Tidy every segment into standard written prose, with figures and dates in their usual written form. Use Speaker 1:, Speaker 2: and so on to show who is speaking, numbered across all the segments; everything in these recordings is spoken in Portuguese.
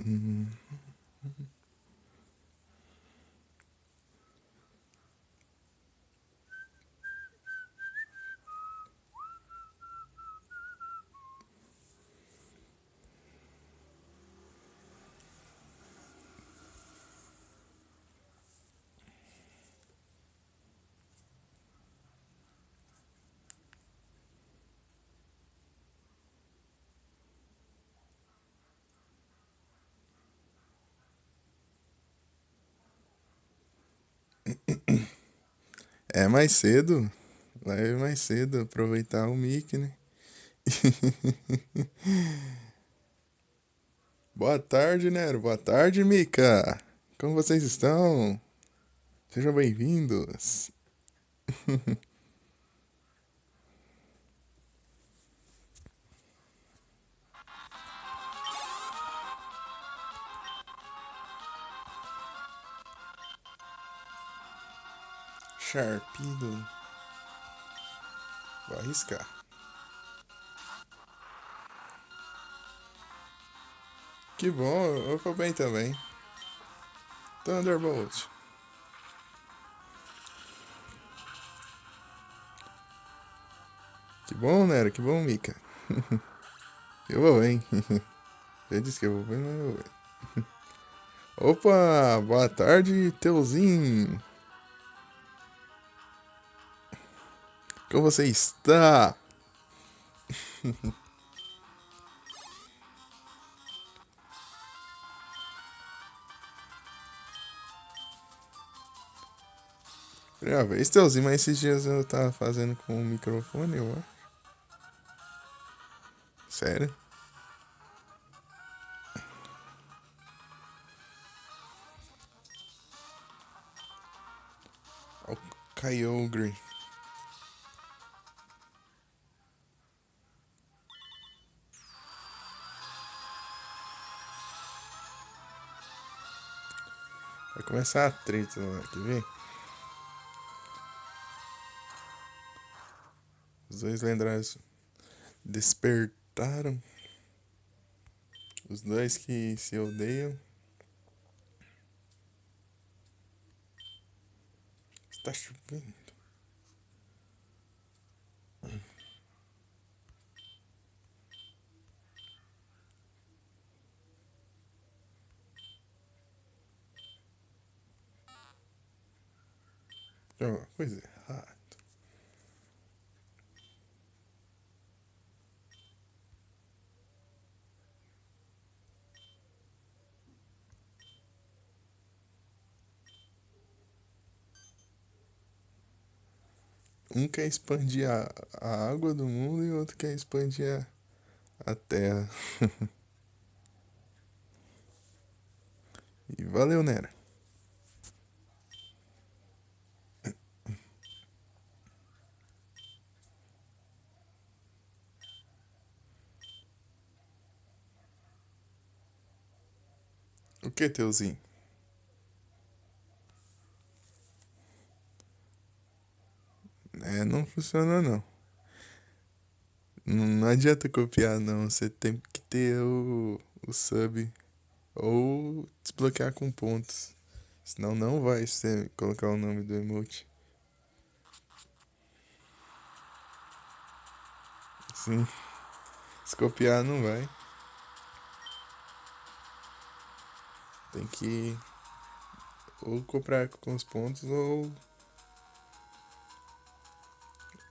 Speaker 1: Hum, É mais cedo. Lá é mais cedo. Aproveitar o mic, né? Boa tarde, Nero. Boa tarde, Mika. Como vocês estão? Sejam bem-vindos. Sharpido. Vou arriscar. Que bom, eu vou bem também. Thunderbolt. Que bom, Nero. Que bom, Mika. Eu vou bem. Já disse que eu vou bem, mas eu vou bem. Opa, boa tarde, Teuzinho. Como você está? Primeira vez, Teuzinho, mas esses dias eu tava fazendo com o microfone, eu acho. Sério? Ó, o Kyogre. Vai começar a treta lá, quer ver? Os dois lendários despertaram. Os dois que se odeiam. Está chovendo. Tem alguma coisa errada. Um quer expandir a água do mundo e o outro quer expandir a terra. E valeu, Nera. O que, Teuzinho? É, não funciona não. Não adianta copiar não. Você tem que ter o sub. Ou desbloquear com pontos. Senão não vai você colocar o nome do emote. Sim. Se copiar não vai. Tem que ou comprar com os pontos ou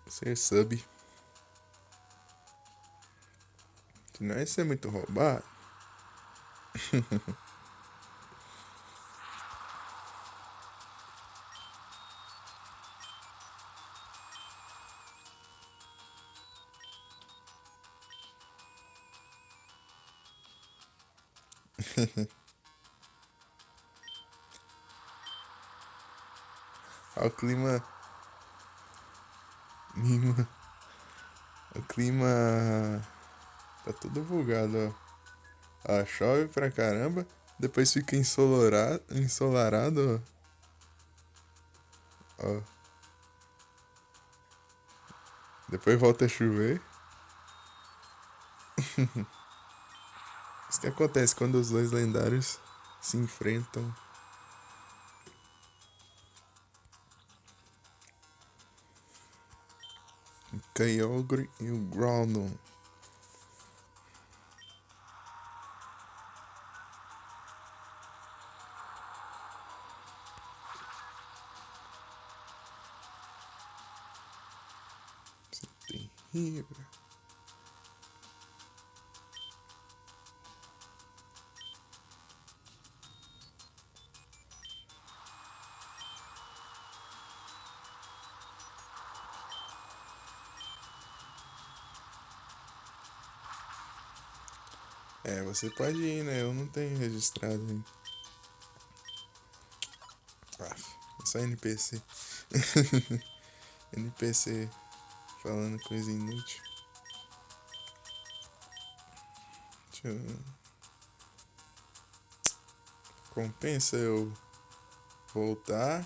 Speaker 1: ser sub. Senão isso é muito roubado. Ó, o clima. Mima. O clima. Tá todo bugado, ó. Ó, chove pra caramba. Depois fica ensolarado, ó. Ó. Depois volta a chover. Isso que acontece quando os dois lendários se enfrentam. O Kyogre e o Groudon. Terrível. É, você pode ir, né? Eu não tenho registrado ainda. Ah, é só NPC. NPC falando coisa inútil. Deixa eu... Compensa eu voltar.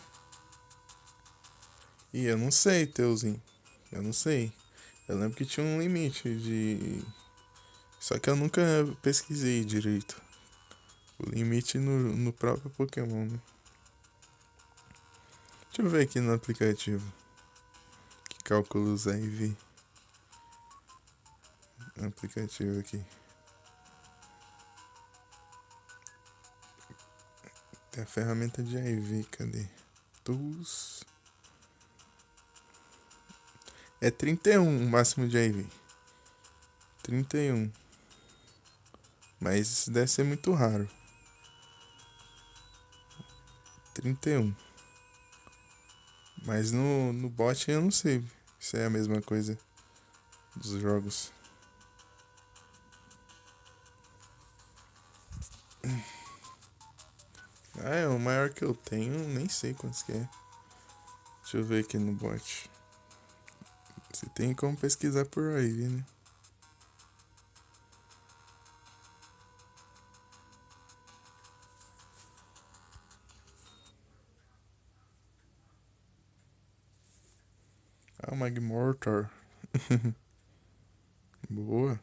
Speaker 1: E eu não sei, Teuzinho. Eu não sei. Eu lembro que tinha um limite de. Só que eu nunca pesquisei direito. O limite no próprio Pokémon, né? Deixa eu ver aqui no aplicativo. Que cálculos aí vi. No aplicativo aqui. Tem a ferramenta de IV, cadê? Tools. É 31 o máximo de IV. 31. Mas isso deve ser muito raro. 31. Mas no bot eu não sei se é a mesma coisa dos jogos. Ah, é o maior que eu tenho, nem sei quantos que é. Deixa eu ver aqui no bot. Você tem como pesquisar por aí, né? Ah, o Magmortar. Boa.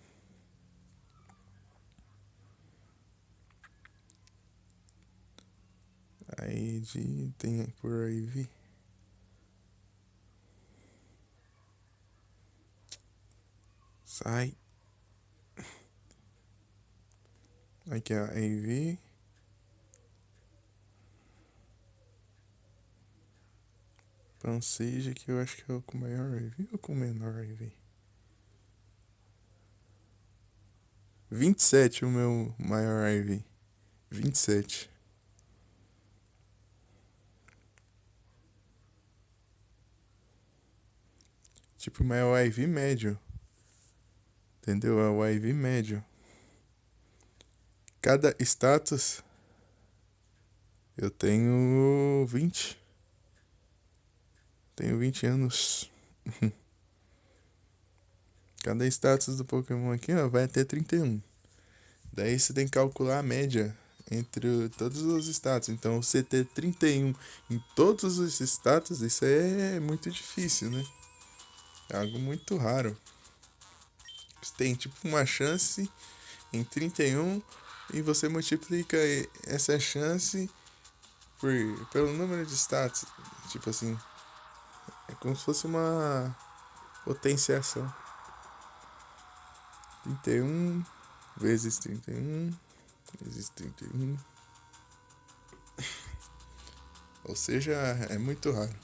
Speaker 1: Aí tem por aí, vi. Sai. Aqui, ó, AV. Panseja, que eu acho que é o com maior AV ou com menor AV? 27 o meu maior AV. 27. Tipo, mas é o IV médio. Entendeu? É o IV médio. Cada status eu tenho 20. Tenho 20 anos. Cada status do Pokémon aqui, ó, vai até 31. Daí você tem que calcular a média entre todos os status. Então, você ter 31 em todos os status, isso é muito difícil, né? É algo muito raro. Você tem tipo uma chance em 31 e você multiplica essa chance pelo número de status. Tipo assim, é como se fosse uma potenciação. 31 vezes 31 vezes 31. Ou seja, é muito raro.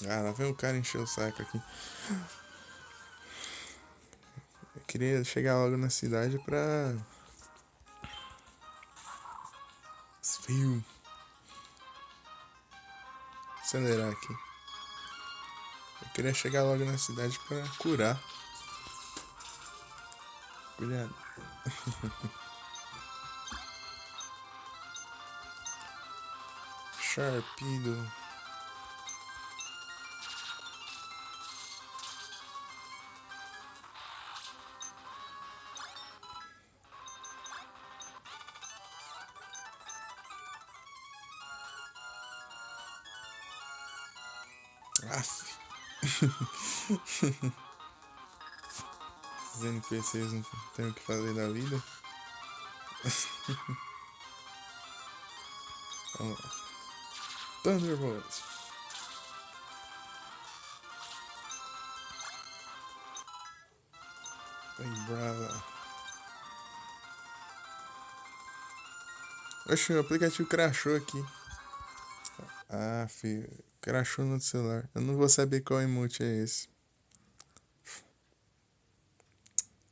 Speaker 1: Ah, lá vem o cara encher o saco aqui. Eu queria chegar logo na cidade pra. Fio. Acelerar aqui. Eu queria chegar logo na cidade pra curar. Cuidado. Sharpedo. Aff. Os NPCs não têm o que fazer da vida. Vamos lá. Thunderbolt. Vai, brava. Oxe, o aplicativo crashou aqui. Ah, filho. Crashou no celular. Eu não vou saber qual emote é esse.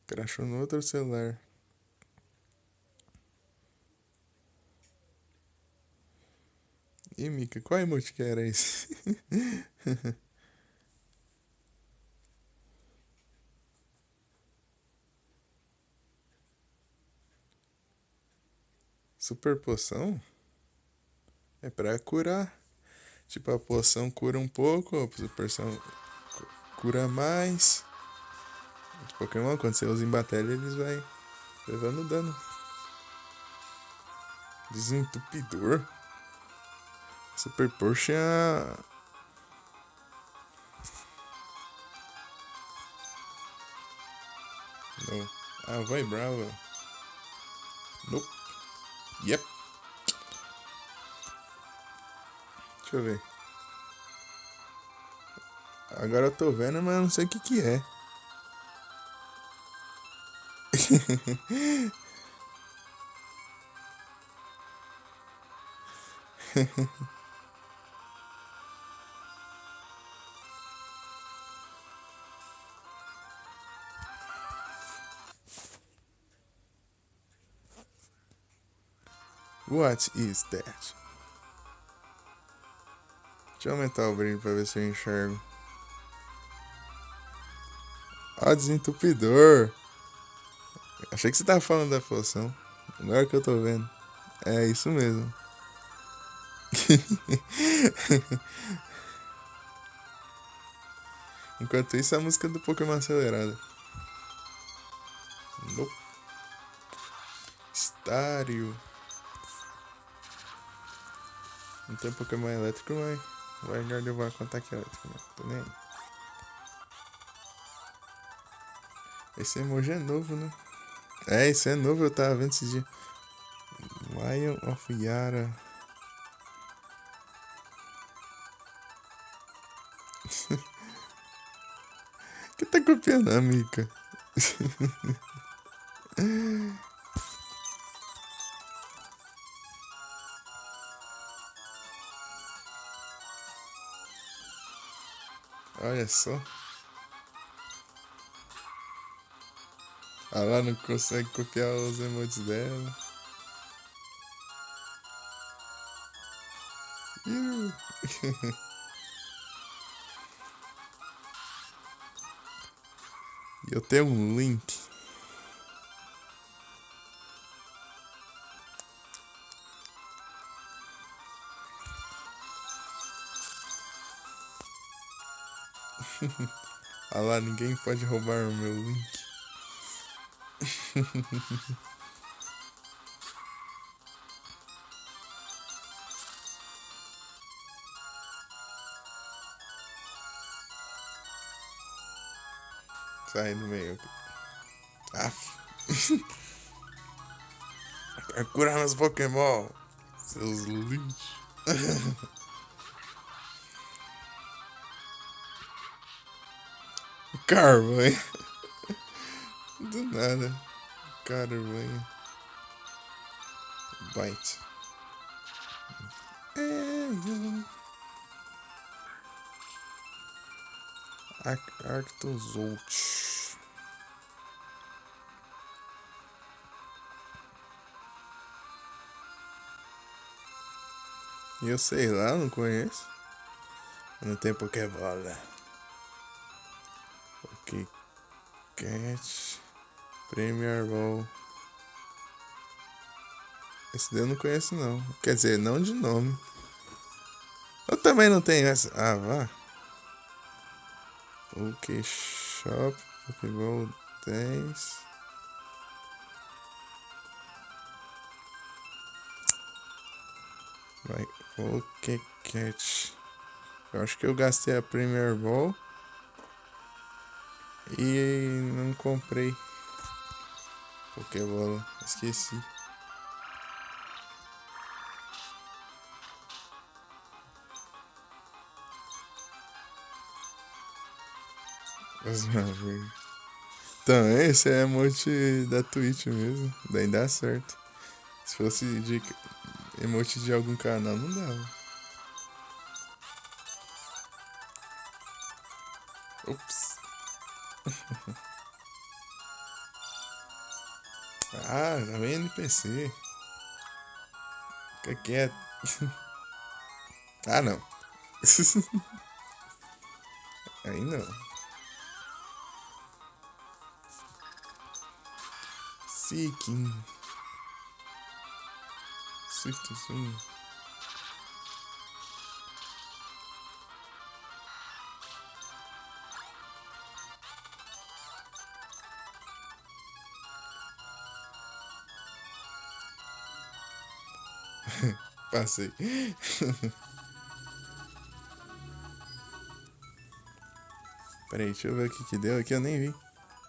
Speaker 1: Crashou no outro celular. Ih, Mika, qual emote que era esse? Super poção? É pra curar. Tipo, a poção cura um pouco, a super poção cura mais. Os Pokémon, quando você usa em batalha, eles vai levando dano. Desentupidor. Super Potion. Não. Ah, vai brava. Nope. Yep. Deixa eu ver. Agora eu tô vendo, mas eu não sei o que que é. What is that? Deixa eu aumentar o brilho pra ver se eu enxergo. Ó, desentupidor. Achei que você tava falando da poção. Agora que eu tô vendo. É isso mesmo. Enquanto isso, a música do Pokémon acelerada. Nope. Estário. Não tem Pokémon elétrico, mas vai levar com ataque elétrico, né? Tô nem aí. Esse emoji é novo, né? É, esse é novo, eu tava vendo esse dia. Lion of Yara. Que tá copiando a Mika? Olha só. Ela não consegue copiar os emotes dela. E eu tenho um link. Ah lá, ninguém pode roubar o meu link. Sai no meio. Aff. Pra curar meus Pokémon. Seus lixos. Carvanha. Do nada. Carvanha. Bite. Arctozolt. E eu sei lá, não conheço. Não tem Pokébola. Pokécat. Premier Ball. Esse daí eu não conheço não. Quer dizer, não de nome. Eu também não tenho essa. Ah, vá. Pokeshop. Pokéball 10. Vai. Pokécat. Eu acho que eu gastei a Premier Ball. E não comprei Pokébola. Esqueci. Os Maverick. Então, esse é emote da Twitch mesmo. Daí dá certo. Se fosse de emote de algum canal, não dava. Ops. Ah, já vem NPC. Fica quieto. Ah, não. Aí não. Seeking. Swift Swing. Passei. Peraí, deixa eu ver o que que deu aqui, eu nem vi.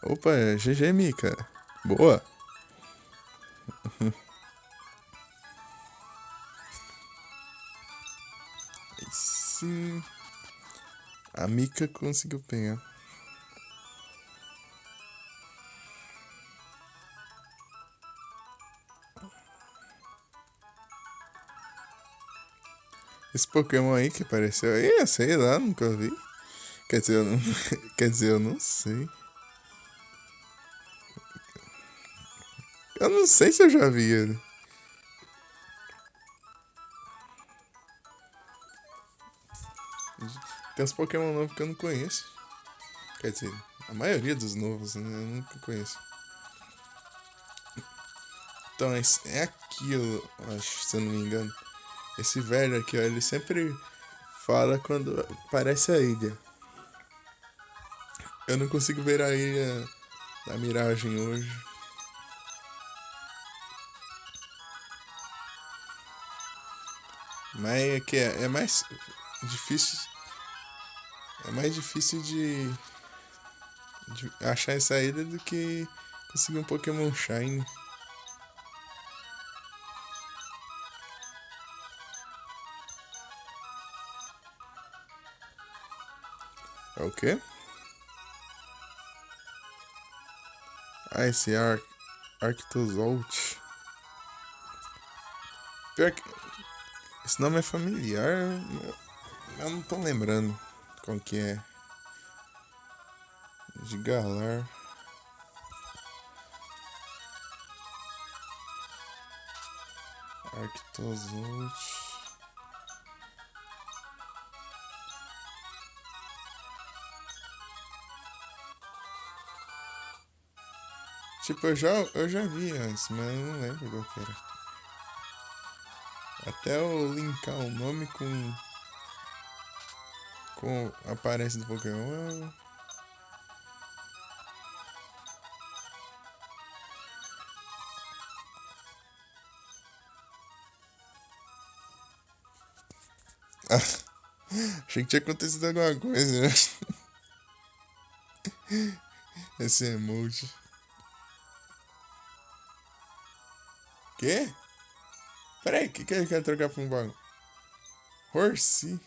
Speaker 1: Opa, GG Mika. Boa. Sim. A Mika conseguiu pegar. Esse Pokémon aí que apareceu aí, sei lá, nunca vi. Quer dizer, eu não, quer dizer, eu não sei. Eu não sei se eu já vi ele. Tem uns Pokémon novos que eu não conheço. Quer dizer, a maioria dos novos, né, eu nunca conheço. Então, é aquilo, acho, se eu não me engano. Esse velho aqui, ó, ele sempre fala quando aparece a ilha. Eu não consigo ver a ilha da Miragem hoje. Mas é que é mais difícil. É mais difícil de achar essa ilha do que conseguir um Pokémon Shine. É o quê? Ah, esse Arctozolt. Pior que. Esse nome é familiar. Eu não tô lembrando qual que é. De Galar. Arctozolt. Tipo, eu já vi antes, mas eu não lembro qual que era. Até eu linkar o nome com a aparência do Pokémon. Achei que tinha acontecido alguma coisa, né? Esse emoji. Quê? Peraí, o que ele quer trocar por um bagulho? Horsey?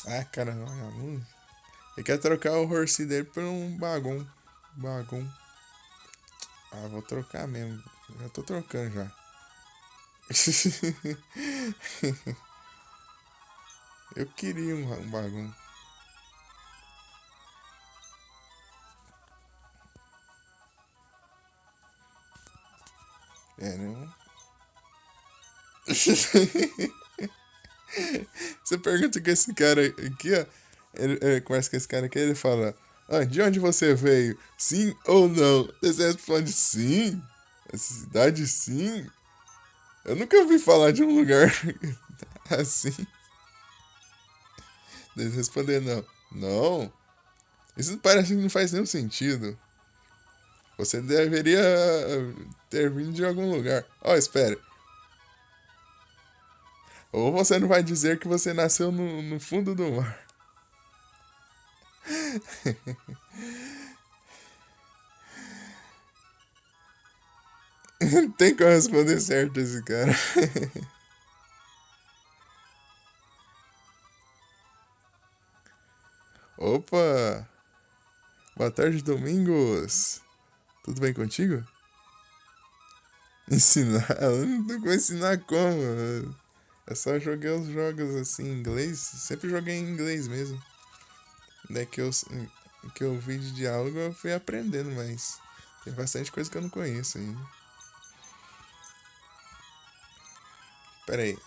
Speaker 1: Ah, cara, vagabundo. Ele quer trocar o Horsey dele por um Bagon. Bagon. Ah, vou trocar mesmo. Já tô trocando já. Eu queria um Bagon. É, não. Você pergunta com esse cara aqui, ó. Ele conversa com esse cara aqui, ele fala: Ah, de onde você veio? Sim ou não? Você responde sim. Essa cidade sim. Eu nunca ouvi falar de um lugar assim. Eles responder não. Não. Isso parece que não faz nenhum sentido. Você deveria ter vindo de algum lugar. Ó, espera. Ou você não vai dizer que você nasceu no fundo do mar. Não tem como responder certo esse cara. Opa! Boa tarde, Domingos. Tudo bem contigo? Ensinar? Eu não vou ensinar como. Eu só joguei os jogos assim em inglês. Sempre joguei em inglês mesmo. Daí que eu vi de diálogo eu fui aprendendo, mas tem bastante coisa que eu não conheço ainda. Pera aí.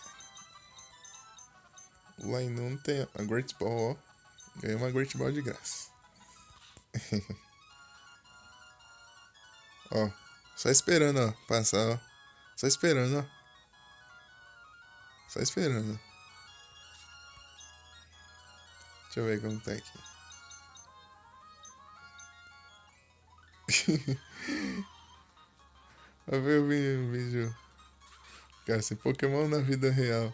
Speaker 1: Lá em não tem a Great Ball, ó. Ganhei uma Great Ball de graça. Ó. Só esperando, ó. Passar, ó. Só esperando, ó. Só esperando. Deixa eu ver como tá aqui. Eu vi um vídeo. Cara, esse Pokémon na vida real.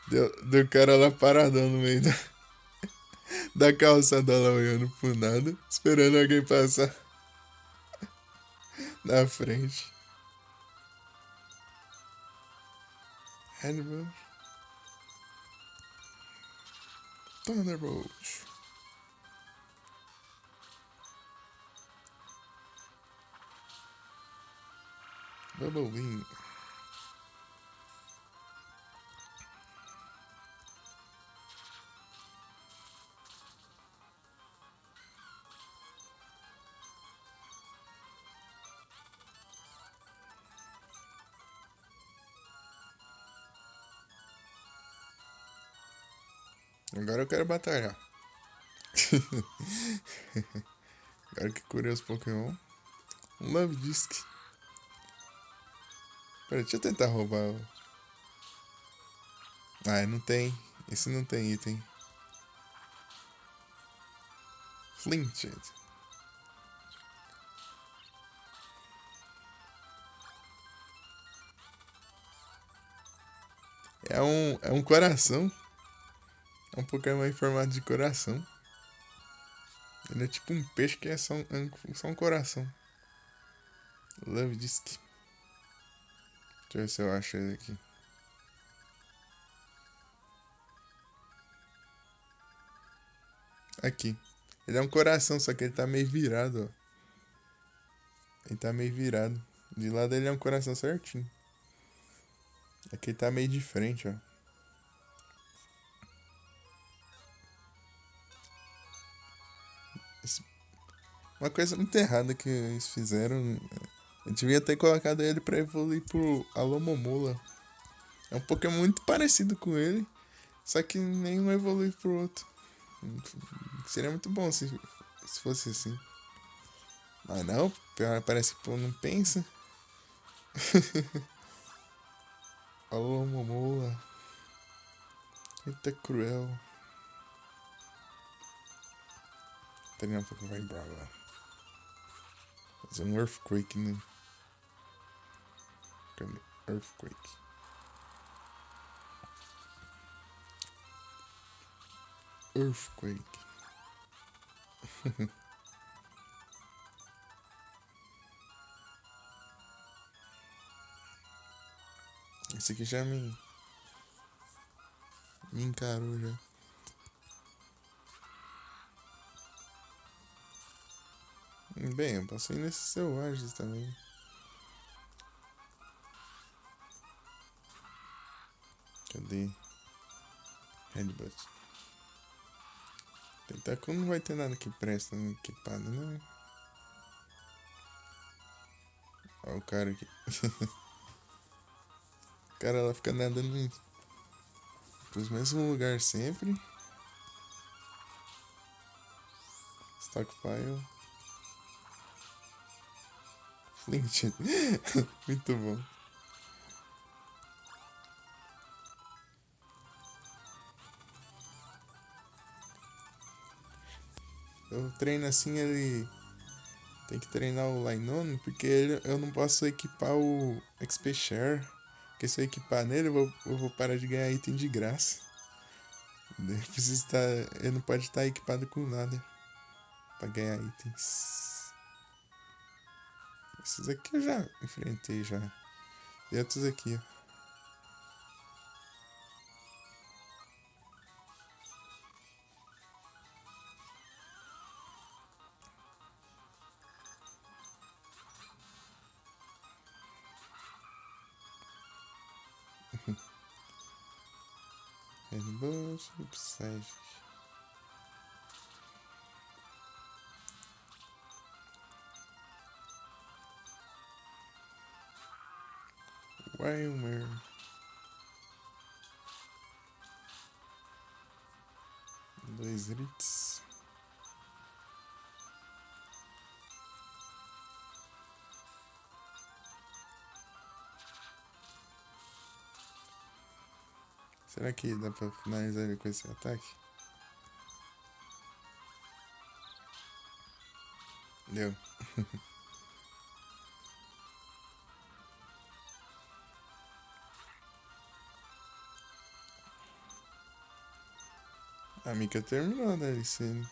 Speaker 1: Deu cara lá paradão no meio da calçada lá olhando pro nada, esperando alguém passar na frente. Hannibal. Thunderbolt. Double Wing. Agora eu quero batalhar. Agora que curei os Pokémon. Um Love Disc. Pera, deixa eu tentar roubar o. Ah, não tem. Esse não tem item. Flint. É um coração. É um Pokémon em formato de coração. Ele é tipo um peixe que é só um coração. Love Disc. Deixa eu ver se eu acho ele aqui. Aqui. Ele é um coração, só que ele tá meio virado, ó. Ele tá meio virado. De lado ele é um coração certinho. Aqui ele tá meio de frente, ó. Esse- Uma coisa muito errada que eles fizeram. Eu devia ter colocado ele pra evoluir pro Alomomola. É um Pokémon muito parecido com ele, só que nenhum evolui pro outro. Seria muito bom se fosse assim. Mas não, parece que o povo não pensa. Alomomola. Eita cruel. Treinar um pouco vai brava. Fazer um Earthquake, né? Cadê? Earthquake. Earthquake. Esse aqui já me encarou já. Bem, eu posso ir nesses selvagens também. Cadê? Headbutt. Tentacle não vai ter nada que presta no equipado, não. Olha o cara aqui. O cara lá fica nadando pros mesmos lugares sempre. Stockpile. Flint. Muito bom. Eu treino assim, ele tem que treinar o Lainon, porque eu não posso equipar o XP Share. Porque se eu equipar nele, eu vou parar de ganhar item de graça. Ele precisa estar. Ele não pode estar equipado com nada pra ganhar itens. Esses aqui eu já enfrentei já. E outros aqui, ó. Rainbow, Psychic. Wilmer. Dois Ritz. Será que dá pra finalizar ele com esse ataque? Deu. A Mika terminou a DLC.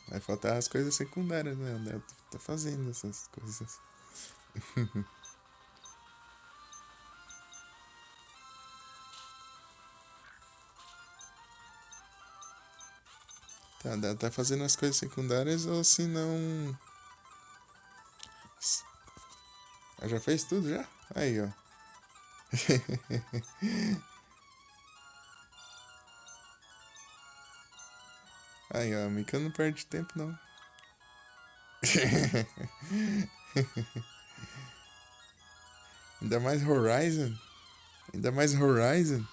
Speaker 1: Vai faltar as coisas secundárias, né? O Neto tá fazendo essas coisas. Tá fazendo as coisas secundárias ou se não. Ah, já fez tudo já? Aí, ó. Aí, ó, a Mika não perde tempo, não. Ainda mais Horizon. Ainda mais Horizon.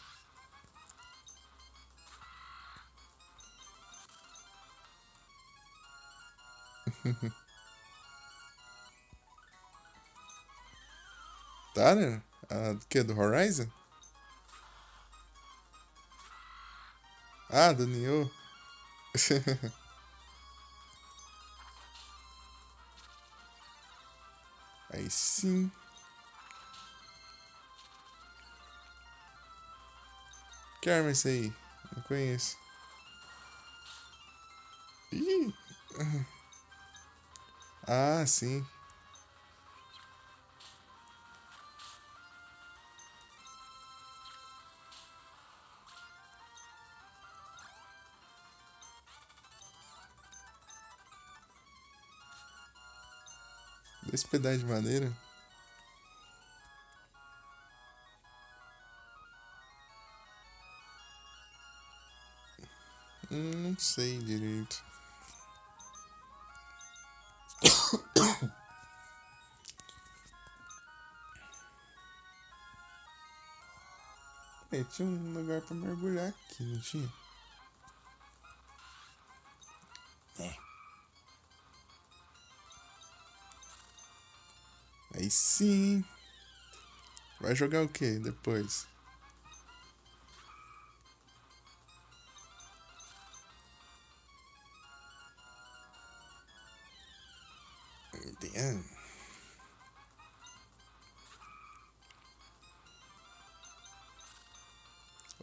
Speaker 1: Tá, né? Do que? Do Horizon? Ah, do Nioh. Aí sim. Que arma é essa aí? Não conheço. Ih! Ah, sim. Dois pedaços de madeira. Não sei direito. Tinha um lugar pra mergulhar aqui, não tinha? É. Aí sim. Vai jogar o que depois? Damn.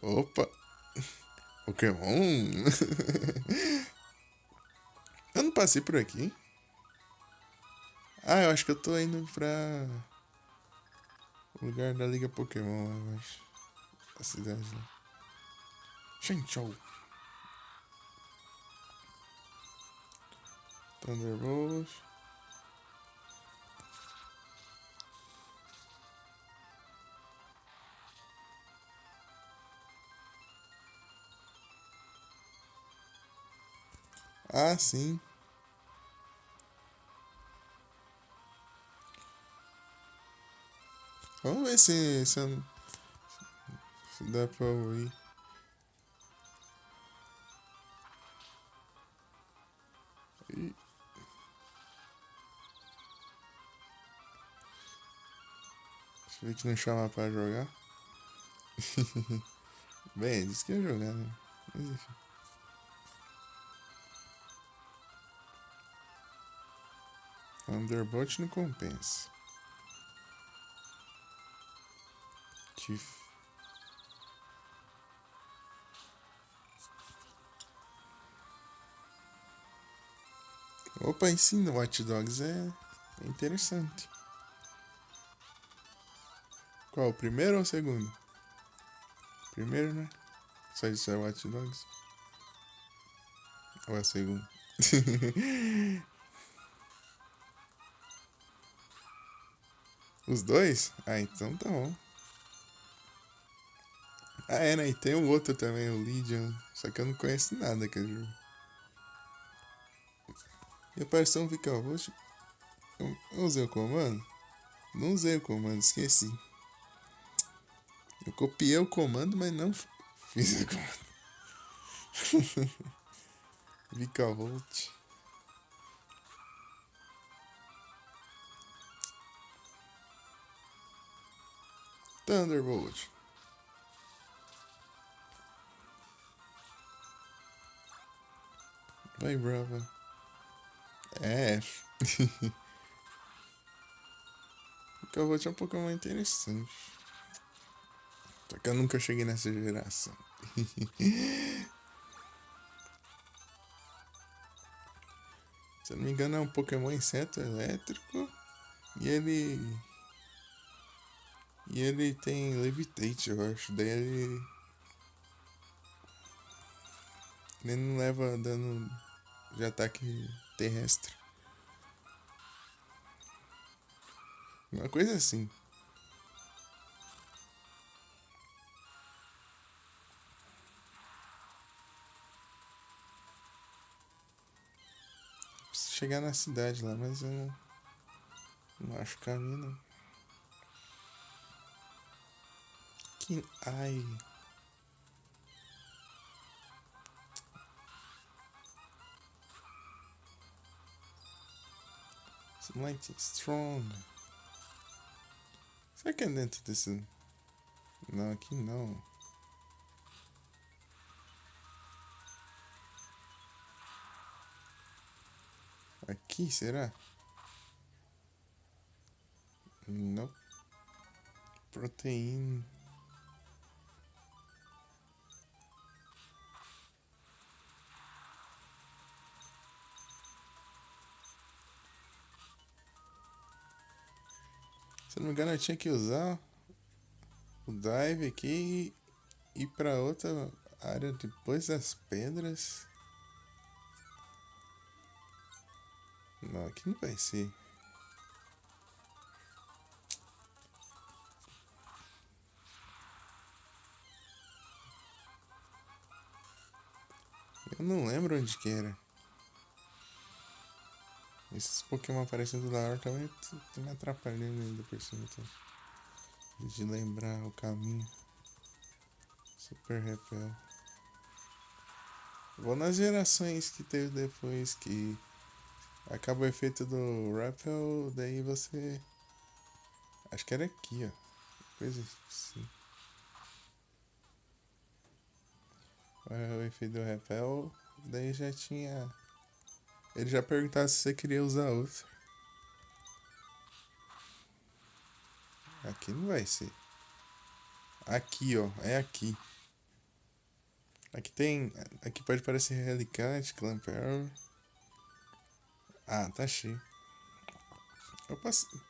Speaker 1: Opa! Pokémon? Eu não passei por aqui. Ah, eu acho que eu tô indo pra o lugar da Liga Pokémon, eu acho. A cidade lá. Shenchou. Thunderbolt. Ah, sim. Vamos ver se dá pra eu ir. Ih, deixa eu ver que não chama pra jogar. Bem, disse que ia jogar, né? Mas enfim. Thunderbolt não compensa. Chief. Opa, ensina Watch Dogs é interessante. Qual, o primeiro ou o segundo? Primeiro, né? Só isso é Watch Dogs? Ou é o segundo? Os dois? Ah, então tá bom. Ah, é, né? E tem o outro também, o Legion. Só que eu não conheço nada daquele jogo. E apareceu um Vicar Roxo. Eu usei o comando? Não usei o comando, esqueci. Eu copiei o comando, mas não fiz o comando. Vicar Volt. Thunderbolt. Vai, brava. É. Vicar Volt é um Pokémon interessante. Só que eu nunca cheguei nessa geração. Se eu não me engano, é um Pokémon inseto elétrico. E ele. E ele tem Levitate, eu acho. Daí ele não leva dano de ataque terrestre. Uma coisa assim. Preciso chegar na cidade lá, mas eu não acho caminho não. Que. Ai. Light Strong. Será que é dentro desse. Não, aqui não. Aqui, será? Não. Proteína. Se eu não me engano, eu tinha que usar o dive aqui e ir pra outra área depois das pedras. Não, aqui não vai ser. Eu não lembro onde que era. Esses Pokémon aparecendo da hora também tá me atrapalhando ainda por cima. Tá? De lembrar o caminho. Super Repel. Vou nas gerações que teve depois que acaba o efeito do Repel, daí você. Acho que era aqui, ó. Coisa assim. O efeito do Repel, daí já tinha. Ele já perguntava se você queria usar outro. Aqui não vai ser. Aqui, ó. É aqui. Aqui tem. Aqui pode parecer Relicante, Clamperl. Ah, tá cheio. Eu passei.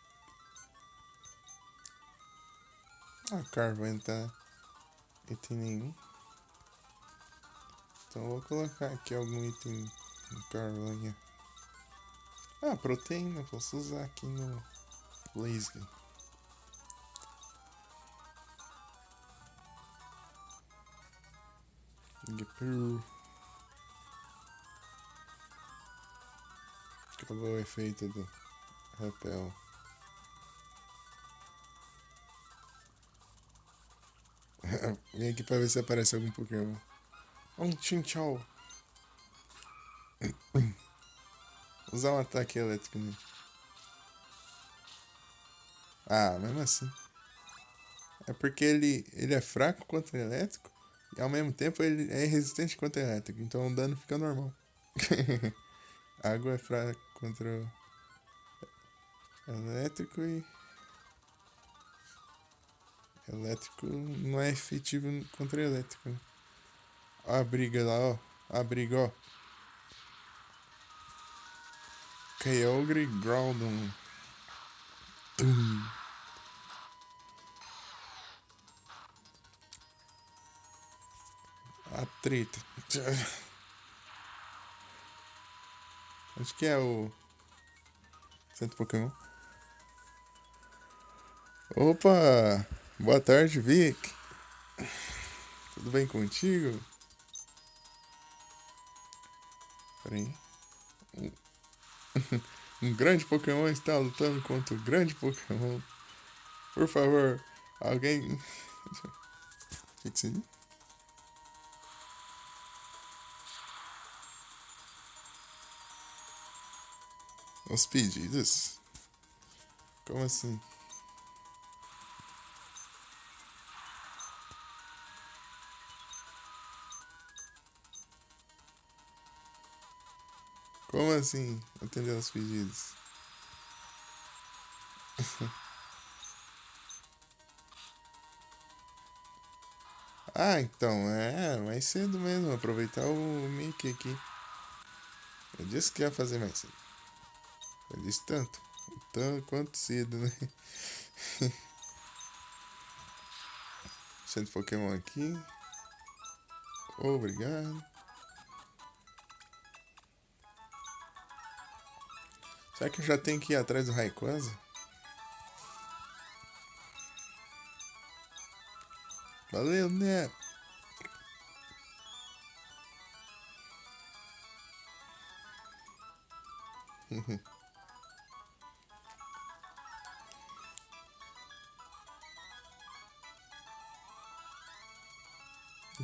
Speaker 1: Ah, Carvan tá. Item nenhum. Então eu vou colocar aqui algum item no Carvanha. Ah, proteína. Posso usar aqui no Blaziken. Geperu. Acabou o efeito do Repel. Vem aqui pra ver se aparece algum Pokémon. Um Chinchou. Usar um ataque elétrico nele. Ah, mesmo assim. É porque ele é fraco contra elétrico e ao mesmo tempo ele é resistente contra elétrico. Então o dano fica normal. Água é fraca contra elétrico e Elétrico não é efetivo contra elétrico, né? Ó a briga lá, ó. A briga, ó. Kyogre e Groudon. Tum. A treta. Acho que é o centro Pokémon. Opa! Boa tarde, Vic. Tudo bem contigo? Peraí. Um grande Pokémon está lutando contra um grande Pokémon. Por favor, alguém. O que você disse? Os pedidos? Como assim? Como assim? Atender os pedidos? Ah, então, mais cedo mesmo. Aproveitar o Mickey aqui. Eu disse que ia fazer mais cedo. Eu disse tanto. Tanto quanto cedo, né? Centro Pokémon aqui. Obrigado. Será que eu já tenho que ir atrás do Rayquaza? Valeu, né?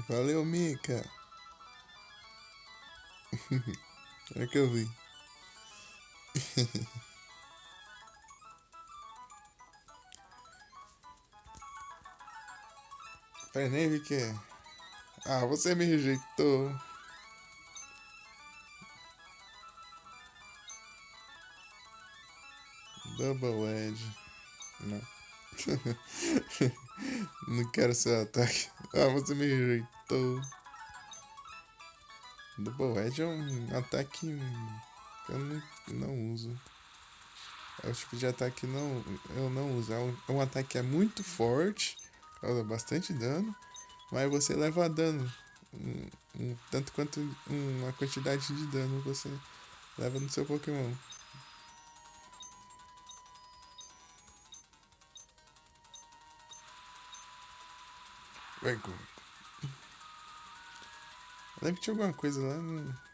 Speaker 1: Valeu, Mika. É que eu vi. Pera, nem vi que é. Ah, você me rejeitou. Double Edge. Não. Não quero seu ataque. Ah, você me rejeitou. Double Edge é um ataque que eu não uso. É o tipo de ataque que eu não uso. É um ataque que é muito forte, causa bastante dano, mas você leva dano. Tanto quanto uma quantidade de dano você leva no seu Pokémon. Vai, lembra que tinha alguma coisa lá no...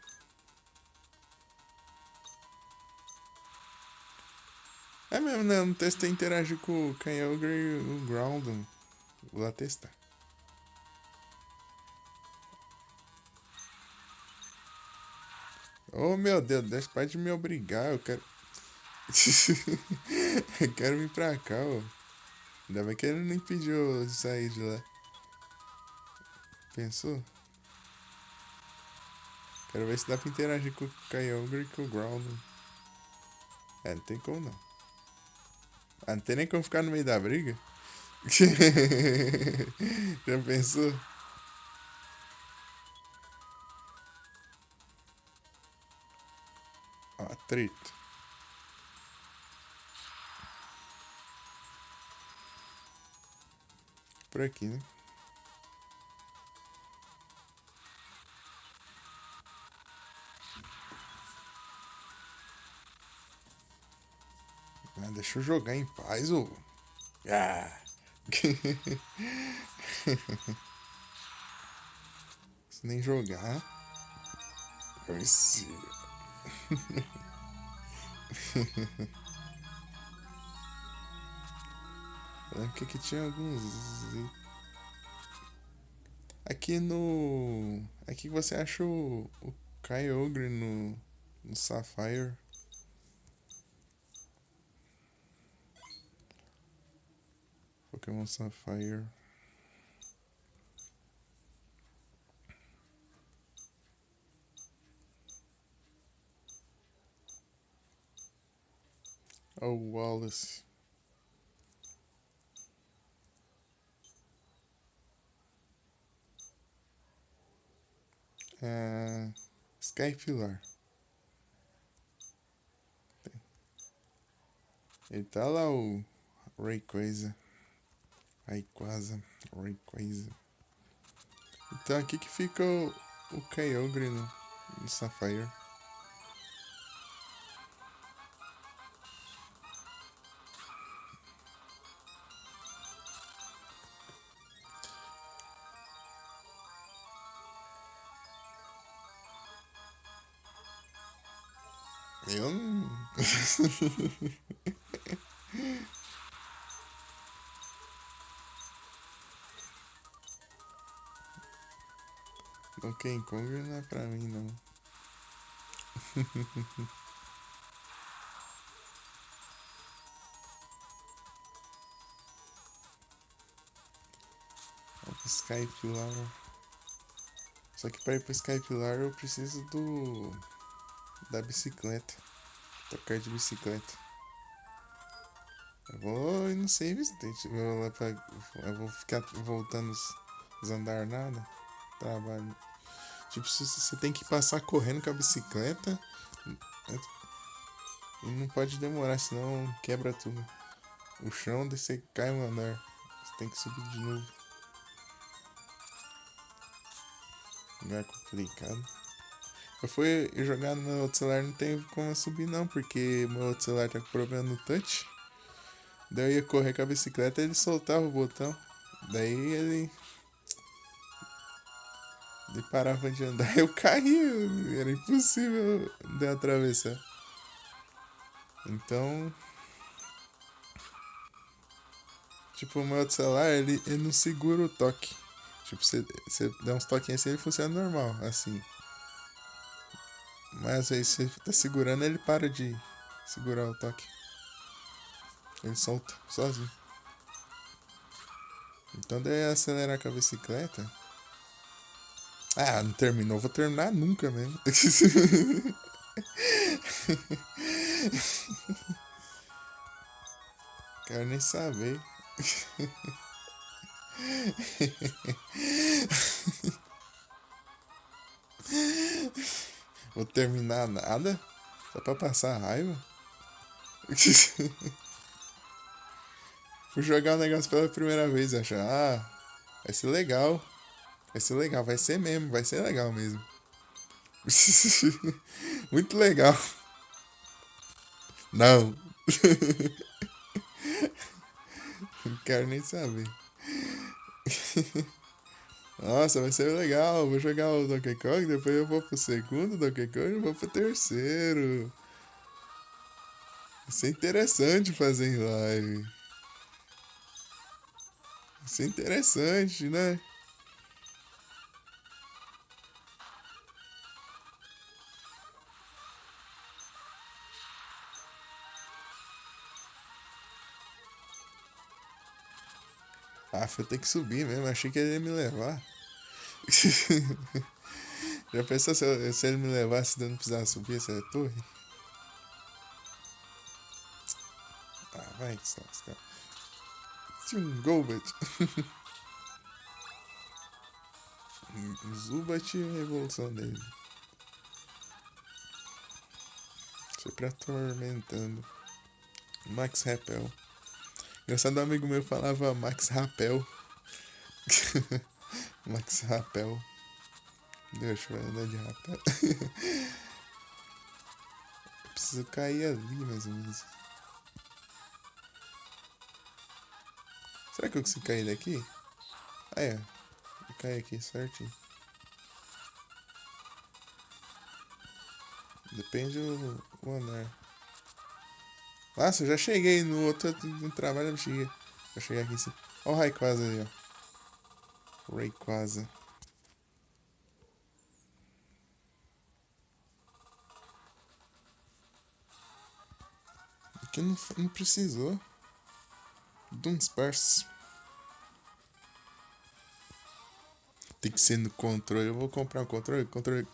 Speaker 1: É mesmo, né? No teste interagir com o Kyogre e o Groudon. Vou lá testar. Oh meu Deus, deixa pai de me obrigar, eu quero. Eu quero vir pra cá, ó. Ainda bem que ele nem pediu de sair de lá. Pensou? Quero ver se dá pra interagir com o Kyogre e com o Groudon. É, não tem como não. Ah, não tem nem como ficar no meio da briga? Já pensou? Ó, treta. Por aqui, né? Ah, deixa eu jogar em paz, ô. Ah. Se nem jogar. Esse... Eu lembro que tinha alguns. Aqui no. Aqui você acha o Kyogre no Sapphire. Pokémon Sapphire. Oh, Wallace. É... Skypilar. Ele tá lá o Rayquaza. Rayquaza. Então aqui que fica o Kyogre no Sapphire. Eu não. Donkey Kong não é pra mim, não. Vamos pro Skypilar. Só que pra ir pro Skypilar eu preciso da bicicleta. Tocar de bicicleta. Eu vou ir no save state. Eu vou ficar voltando os andar nada. Trabalho. Tipo, você tem que passar correndo com a bicicleta. E não pode demorar, senão quebra tudo. O chão, daí você cai um andar. Você tem que subir de novo. Lugar complicado. Eu fui jogar no meu outro celular, não tem como eu subir não, porque meu outro celular tá com problema no touch. Daí eu ia correr com a bicicleta e ele soltava o botão. Daí ele parava de andar. Eu caí, era impossível de atravessar. Então, tipo, o meu outro celular, ele não segura o toque. Tipo, você dá uns toquinhos assim, ele funciona normal, assim. Mas aí você tá segurando, ele para de segurar o toque. Ele solta, sozinho. Então daí acelerar com a bicicleta. Ah, não terminou, vou terminar nunca mesmo. Quero nem saber. Vou terminar nada? Só pra passar raiva? Fui jogar o negócio pela primeira vez, achar, vai ser legal. Vai ser legal, vai ser mesmo, vai ser legal mesmo. Muito legal. Não. Não quero nem saber. Nossa, vai ser legal. Vou jogar o Donkey Kong, depois eu vou pro segundo Donkey Kong e vou pro terceiro. Isso é interessante fazer em live. Isso é interessante, né? Ah, eu tenho que subir mesmo. Achei que ele ia me levar. Já pensou se ele me levasse e eu não precisava subir essa torre? Ah, vai que se lascar. Golbat. Zubat e a evolução dele. Sempre atormentando. Max Repel. Engraçado, um amigo meu falava Max Rapel. Max Rapel. Deixa eu andar de rapel. Eu preciso cair ali, mais ou menos. Será que eu consigo cair daqui? Ah, é. Eu caio aqui certinho. Depende do andar. Nossa, eu já cheguei no outro no trabalho, eu cheguei. Eu cheguei aqui em cima. Olha o Rayquaza ali, ó. Rayquaza. Aqui não precisou. Dunsparce. Tem que ser no controle. Eu vou comprar um controle. O controle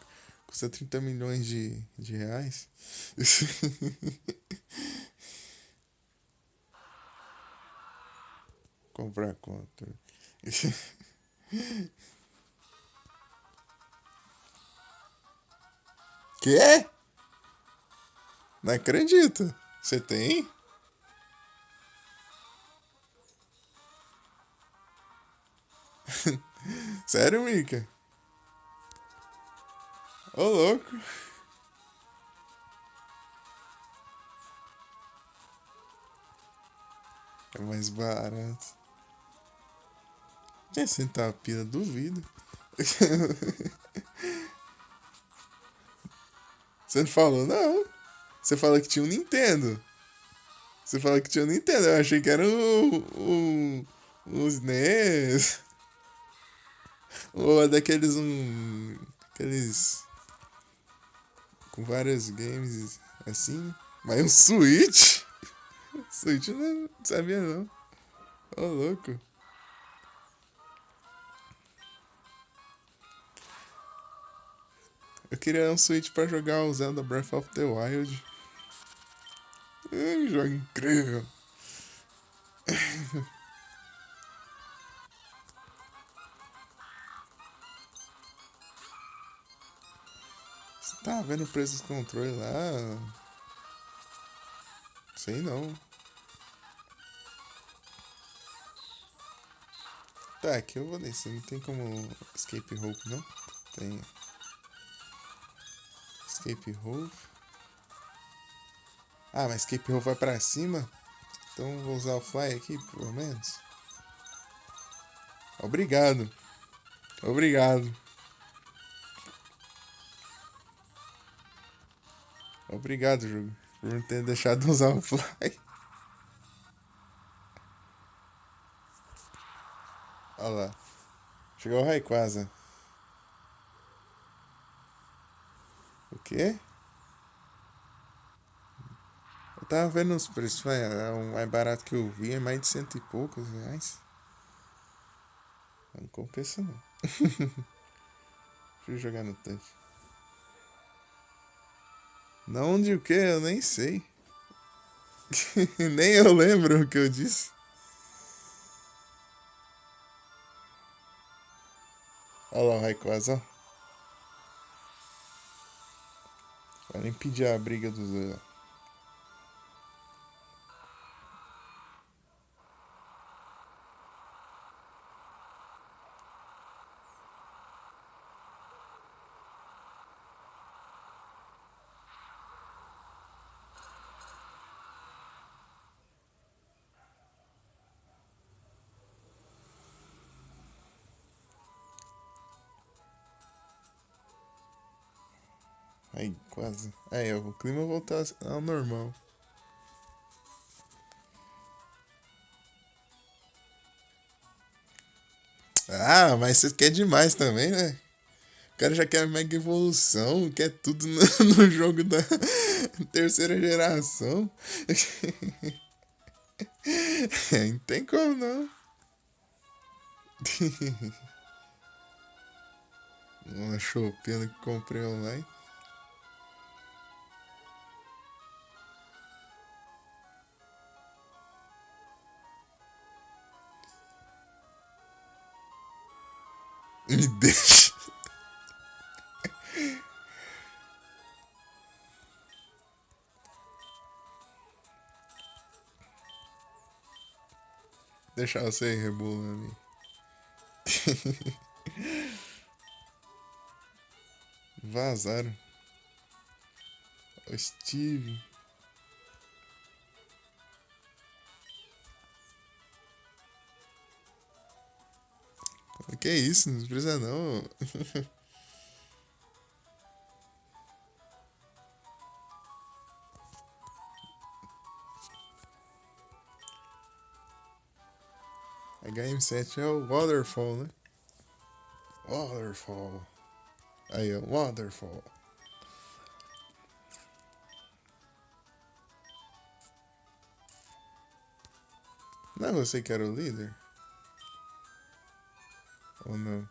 Speaker 1: custa 30 milhões de reais. Comprar controle. Quê? Não acredito. Você tem? Sério, Mika? Ô, louco. É mais barato. Quer sentar a pila? Duvido. Você não falou, não. Você falou que tinha um Nintendo. Você falou que tinha um Nintendo. Eu achei que era um SNES. Ou é daqueles aqueles com vários games assim. Mas um Switch? Switch eu não sabia não. Ô, louco. Eu queria um Switch pra jogar o Zelda Breath of the Wild. Jogo incrível. Você tá vendo o preço dos controles lá? Sei não. Tá, aqui eu vou descer. Não tem como escape rope, não? Tem escape rope. Ah, mas escape rope vai pra cima? Então vou usar o fly aqui, pelo menos. Obrigado. Obrigado. Obrigado, jogo. Por não ter deixado de usar o fly. Olha lá. Chegou o Rayquaza. O quê? Eu tava vendo os preços. É o mais barato que eu vi. É mais de cento e poucos reais. Não compensa não. Deixa eu jogar no tanque. Não de o que? Eu nem sei. Nem eu lembro o que eu disse. Olha lá o Rayquaza, ó. Vai impedir a briga dos dois, ó. Aí, quase. Aí, ó, o clima voltou ao normal. Ah, mas você quer demais também, né? O cara já quer mega evolução, quer tudo no, no jogo da terceira geração. Não tem como não. Uma choupena que comprei online. Me deixa. Deixar você rebolando aí. Vazaram. O Steve. Que isso? Não precisa não. HM7 é o Waterfall, né? Waterfall. Aí, ó, Waterfall. Não é você que era o líder? Ou não?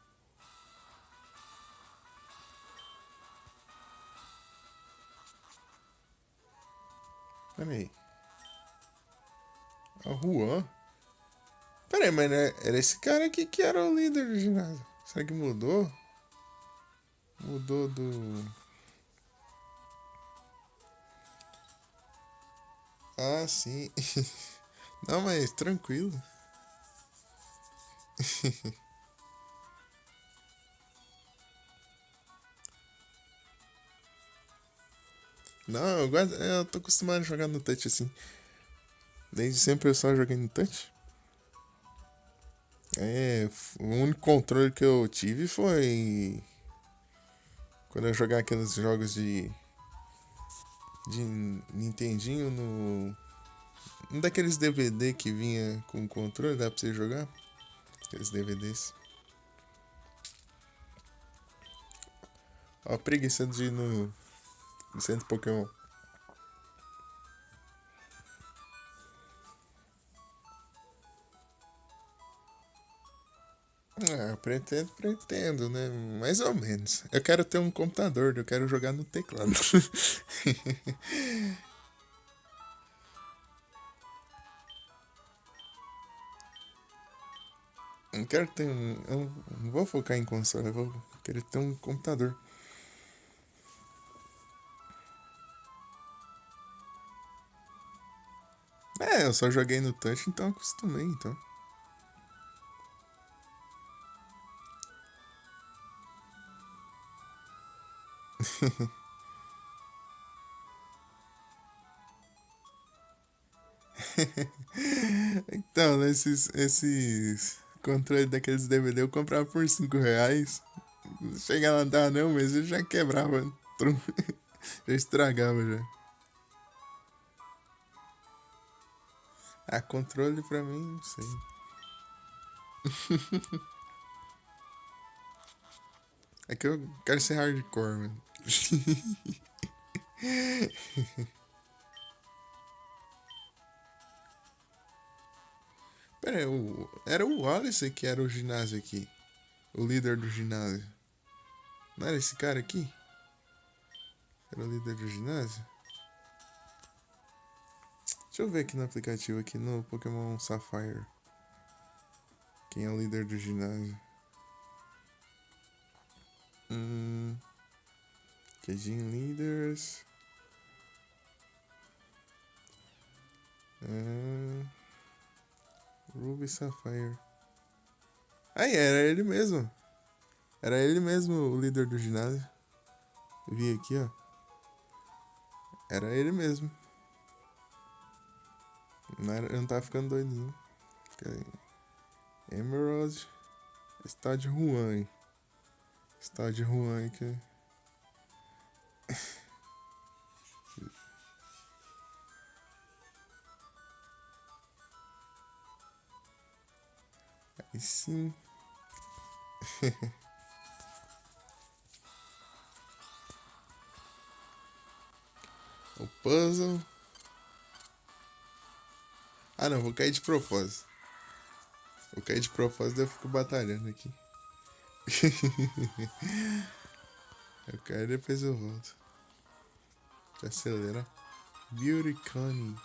Speaker 1: Pera aí. A Juan? Pera aí, mas era esse cara aqui que era o líder do ginásio. Será que mudou? Mudou do. Ah, sim. Não, mas tranquilo. Não, eu tô acostumado a jogar no touch assim. Desde sempre eu só joguei no touch. É, o único controle que eu tive foi quando eu jogava aqueles jogos de Nintendinho no. Um daqueles DVD que vinha com controle, dá pra você jogar? Aqueles DVDs. Ó, a preguiça de ir no centro Pokémon. Ah, pretendo, né? Mais ou menos. Eu quero ter um computador, eu quero jogar no teclado. Não quero ter um. Eu não vou focar em console, eu vou querer ter um computador. É, eu só joguei no touch, então acostumei, então. Então, esses controles daqueles DVD eu comprava por R$ 5. Não chegava a dar não, mas eu já quebrava. Já estragava já. Ah, controle pra mim, não sei. É que eu quero ser hardcore, mano. Pera aí, era o Wallace que era o ginásio aqui. O líder do ginásio. Não era esse cara aqui? Era o líder do ginásio? Deixa eu ver aqui no aplicativo, aqui no Pokémon Sapphire. Quem é o líder do ginásio? Hum. Gym Leaders. Ah, Ruby Sapphire. Aí, era ele mesmo. Era ele mesmo o líder do ginásio. Vi aqui, ó. Era ele mesmo. Eu não tava ficando doido, não. Emerald. Estádio Juan. Estádio Juan que. Aí sim. O puzzle. Ah não, vou cair de propósito. Vou cair de propósito e eu fico batalhando aqui. Eu caio e depois eu volto. Pra acelerar. Beauty Connie.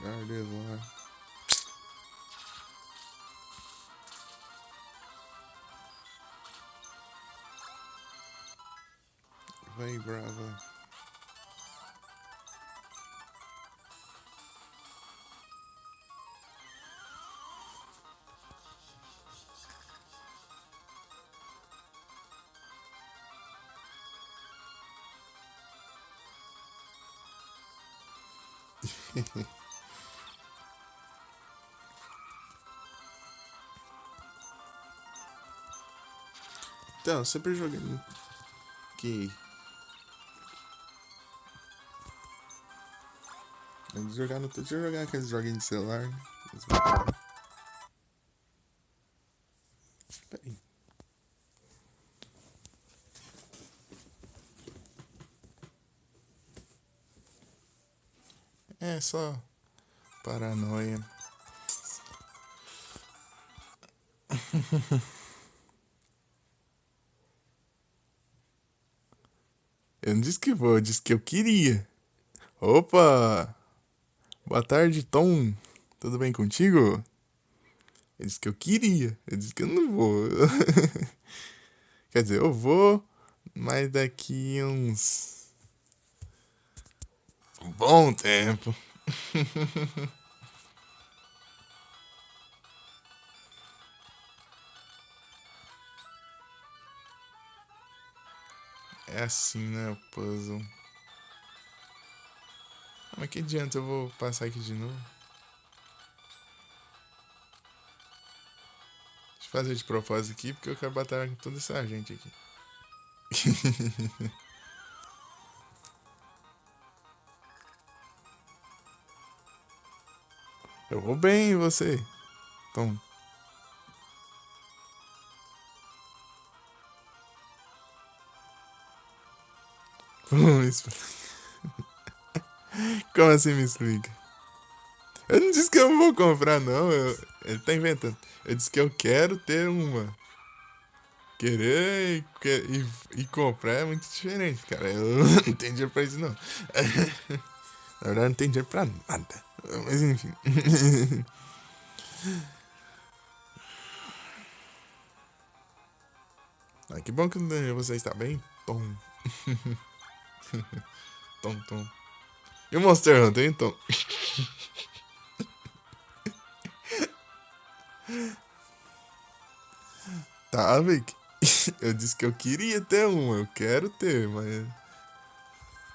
Speaker 1: Gardevoir. Vai, brava. Então, sempre joguei que antes de jogar no Twitch, eu jogar aqueles joguinhos de celular, né? Peraí. É só paranoia. Eu não disse que vou, eu disse que eu queria. Opa! Boa tarde, Tom. Tudo bem contigo? Eu disse que eu queria. Eu disse que eu não vou. Quer dizer, eu vou, mas daqui uns Bom tempo. É assim, né, o puzzle. Mas que adianta, eu vou passar aqui de novo. Deixa eu fazer de propósito aqui, porque eu quero batalhar com toda essa gente aqui. Eu vou bem, e você? Então, como assim me explica? Eu não disse que eu vou comprar, não. Ele tá inventando. Eu disse que eu quero ter uma. Querer e comprar é muito diferente, cara. Eu não tenho dinheiro pra isso, não. Na verdade, não tenho dinheiro pra nada. Mas enfim. Ah, que bom que você está bem, Tom. Tom, Tom. E o Monster Hunter, hein, Tom? Tá, Vic. Eu disse que eu queria ter uma, eu quero ter, mas.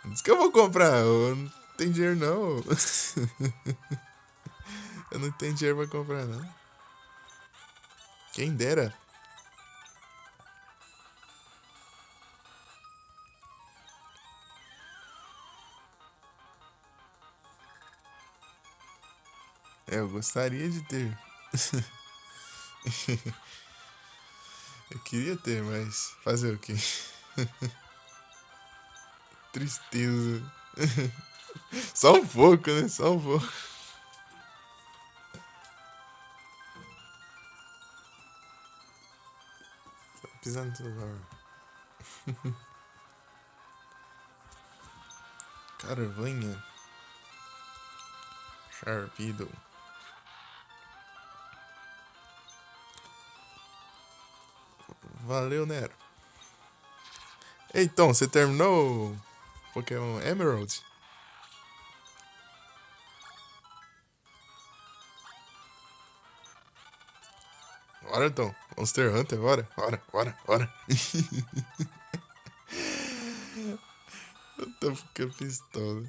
Speaker 1: Não disse que eu vou comprar, eu não tenho dinheiro não. Eu não tenho dinheiro pra comprar, não. Quem dera. É, eu gostaria de ter. Eu queria ter, mas fazer o quê? Tristeza. Só um pouco, né? Só um pouco. Pisando no celular. Carvanha. Sharpedo. Valeu, Nero. Então, você terminou o Pokémon Emerald? Bora, então. Monster Hunter, bora. Bora, bora, bora. Eu tô ficando pistola.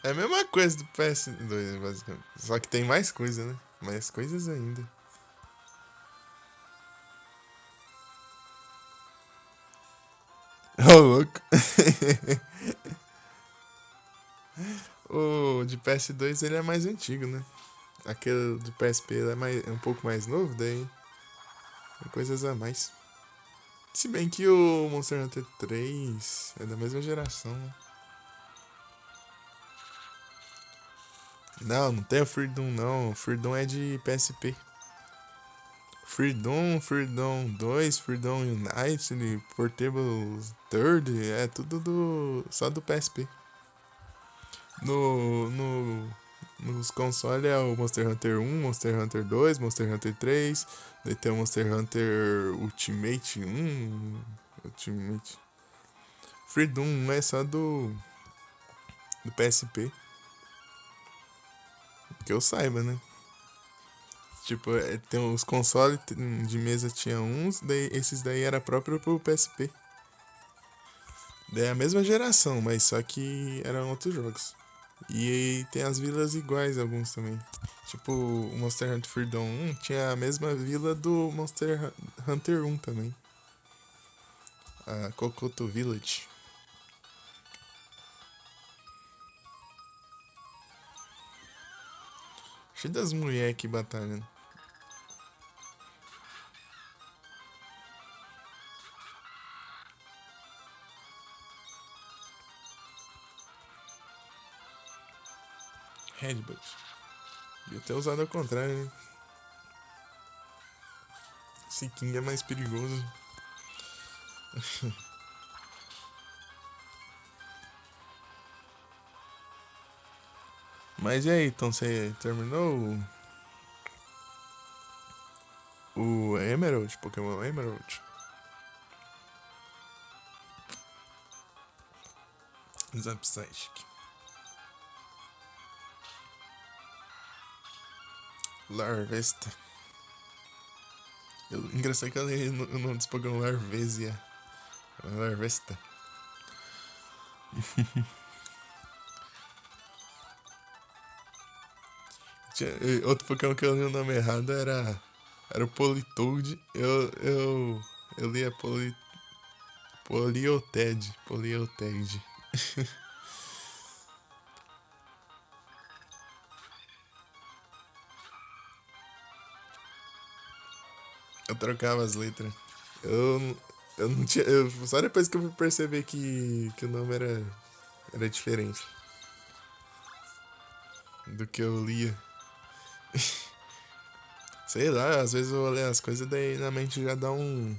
Speaker 1: É a mesma coisa do PS2, basicamente. Só que tem mais coisa, né? Mais coisas ainda. Ô, louco. O de PS2 ele é mais antigo, né? Aquele do PSP ele é um pouco mais novo, daí tem coisas a mais. Se bem que o Monster Hunter 3 é da mesma geração, né? Não, não tem o Freedom não. O Freedom é de PSP. Freedom 2, Freedom United, Portable Third, é tudo só do PSP. No, no, nos consoles é o Monster Hunter 1, Monster Hunter 2, Monster Hunter 3, daí tem o Monster Hunter Ultimate 1, Ultimate. Freedom 1 é só do PSP, que eu saiba, né? Tipo, tem os consoles de mesa tinha uns, daí, esses daí era próprio pro PSP. Daí é a mesma geração, mas só que eram outros jogos. E tem as vilas iguais, alguns também. Tipo, o Monster Hunter Freedom 1 tinha a mesma vila do Monster Hunter 1 também. A Kokoto Village. Cheio das mulheres aqui batalhando. Headbutt. Devia ter usado ao contrário, né? Seeking é mais perigoso. Mas e aí, então você terminou o Emerald, Pokémon Emerald? Zapsastic. Larvesta. Engraçado que eu li o nome desse Pokémon Larvesia. Larvesta. Outro Pokémon que eu li o nome errado era o Politoad. Eu li a Polioted. Polioted. Eu trocava as letras. Eu não tinha. Só depois que eu fui perceber que o nome era diferente do que eu lia. Sei lá, às vezes eu vou ler as coisas daí na mente já dá um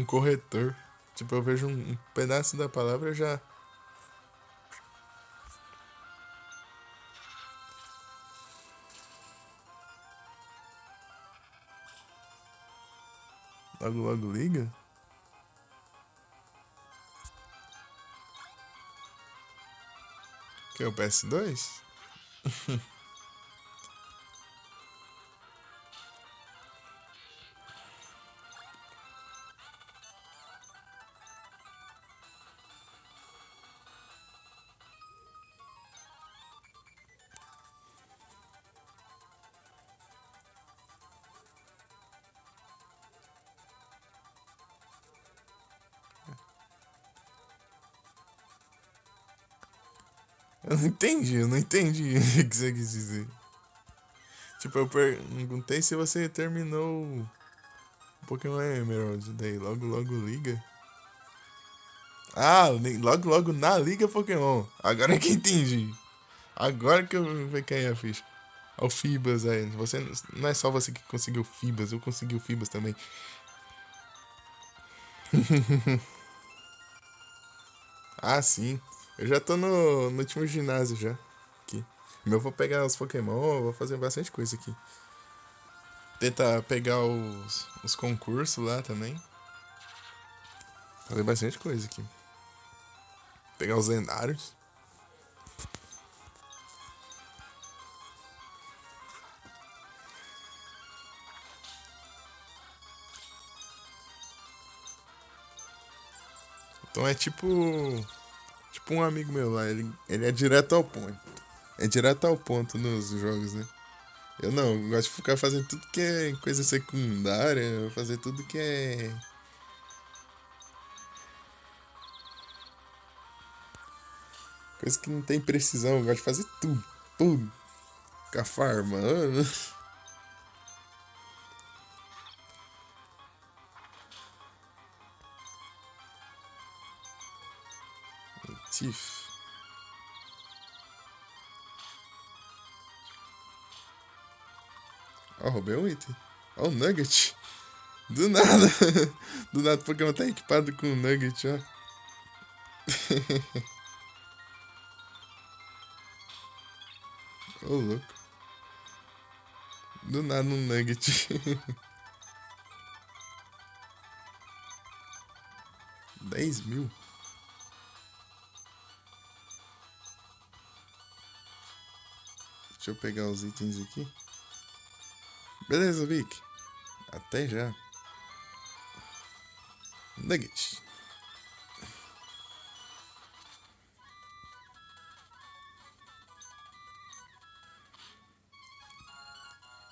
Speaker 1: corretor. Tipo, eu vejo um pedaço da palavra já. Logo logo liga. Que é o PS2? Eu não entendi o que você quis dizer. Tipo, eu perguntei se você terminou o Pokémon Emerald, daí logo logo liga. Ah, logo logo na Liga Pokémon. Agora que entendi. Agora que eu vi cair a ficha. Ó, o Fibas aí. Você, não é só você que conseguiu Fibas, eu consegui o Fibas também. Ah, sim. Eu já tô no último ginásio já. Aqui. Eu vou pegar os Pokémon, vou fazer bastante coisa aqui. Tentar pegar os concursos lá também. Fazer bastante coisa aqui. Pegar os lendários. Então é tipo um amigo meu lá, ele é direto ao ponto. É direto ao ponto nos jogos, né? Eu não, eu gosto de ficar fazendo tudo que é coisa secundária, fazer tudo que é. Coisa que não tem precisão, eu gosto de fazer tudo, tudo. Ficar farmando. Tiff. Ó, roubei um item. Ó, o Nugget. Do nada. Do nada o Pokémon tá equipado com o Nugget, ó. Ô, louco. Do nada um Nugget. 10.000? Deixa eu pegar os itens aqui. Beleza, Vic. Até já. Nugget.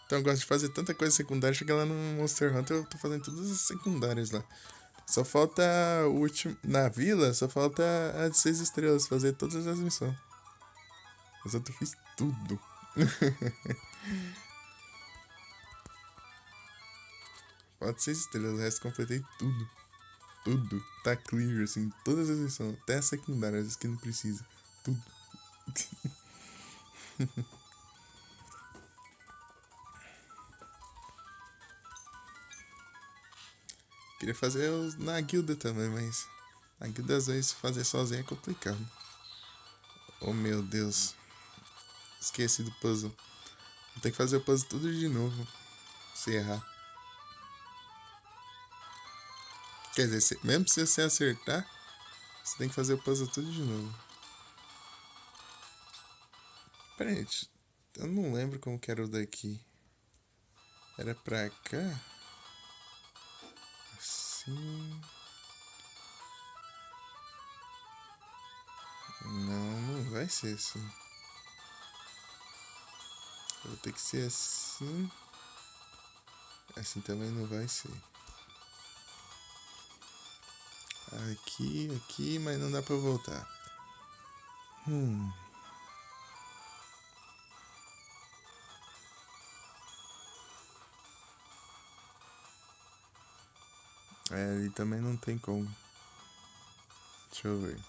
Speaker 1: Então eu gosto de fazer tanta coisa secundária. Chega lá no Monster Hunter, eu tô fazendo todas as secundárias lá. Só falta o último. Na vila, só falta a de 6 estrelas. Fazer todas as missões. Mas eu fiz tudo. Falta 6 estrelas, o resto completei tudo. Tudo. Tá clear, assim. Todas as missões. Até as secundárias, as que não precisa. Tudo. Queria fazer na guilda também, mas na guilda às vezes fazer sozinho é complicado. Oh meu Deus. Esqueci do puzzle. Vou ter que fazer o puzzle tudo de novo. Se errar. Quer dizer, mesmo se você acertar, você tem que fazer o puzzle tudo de novo. Pera aí, eu não lembro como que era o daqui. Era pra cá? Assim. Não, não vai ser assim. Vai ter que ser assim. Assim também não vai ser. Aqui, mas não dá pra voltar. Ali também não tem como. Deixa eu ver.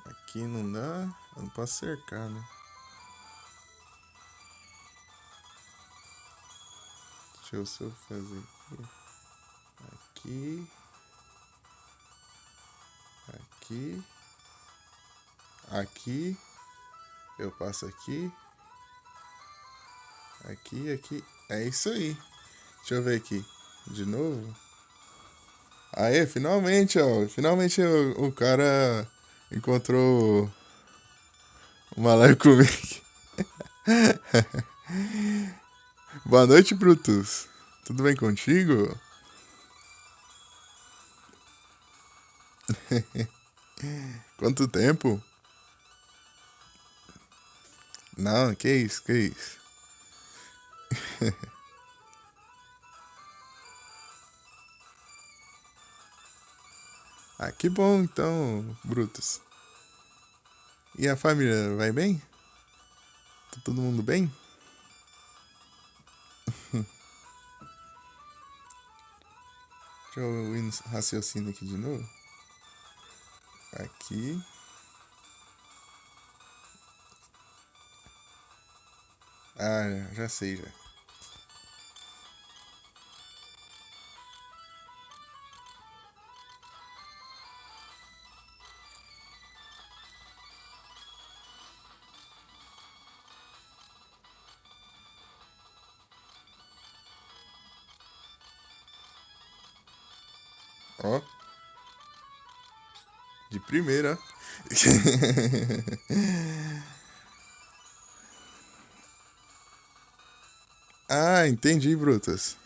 Speaker 1: Aqui não dá. Eu não posso cercar, né? Deixa eu só fazer aqui. Aqui. Aqui. Eu passo aqui. Aqui. É isso aí. Deixa eu ver aqui. De novo. Aê, finalmente, ó. Finalmente o cara encontrou uma live comigo. Boa noite, Brutus. Tudo bem contigo? Quanto tempo? Não, que isso, que isso. Ah, que bom então, Brutus. E a família, vai bem? Tá todo mundo bem? Deixa eu ir no raciocínio aqui de novo. Aqui. Ah, já sei já. Ó, de primeira. Ah, entendi, Brutus.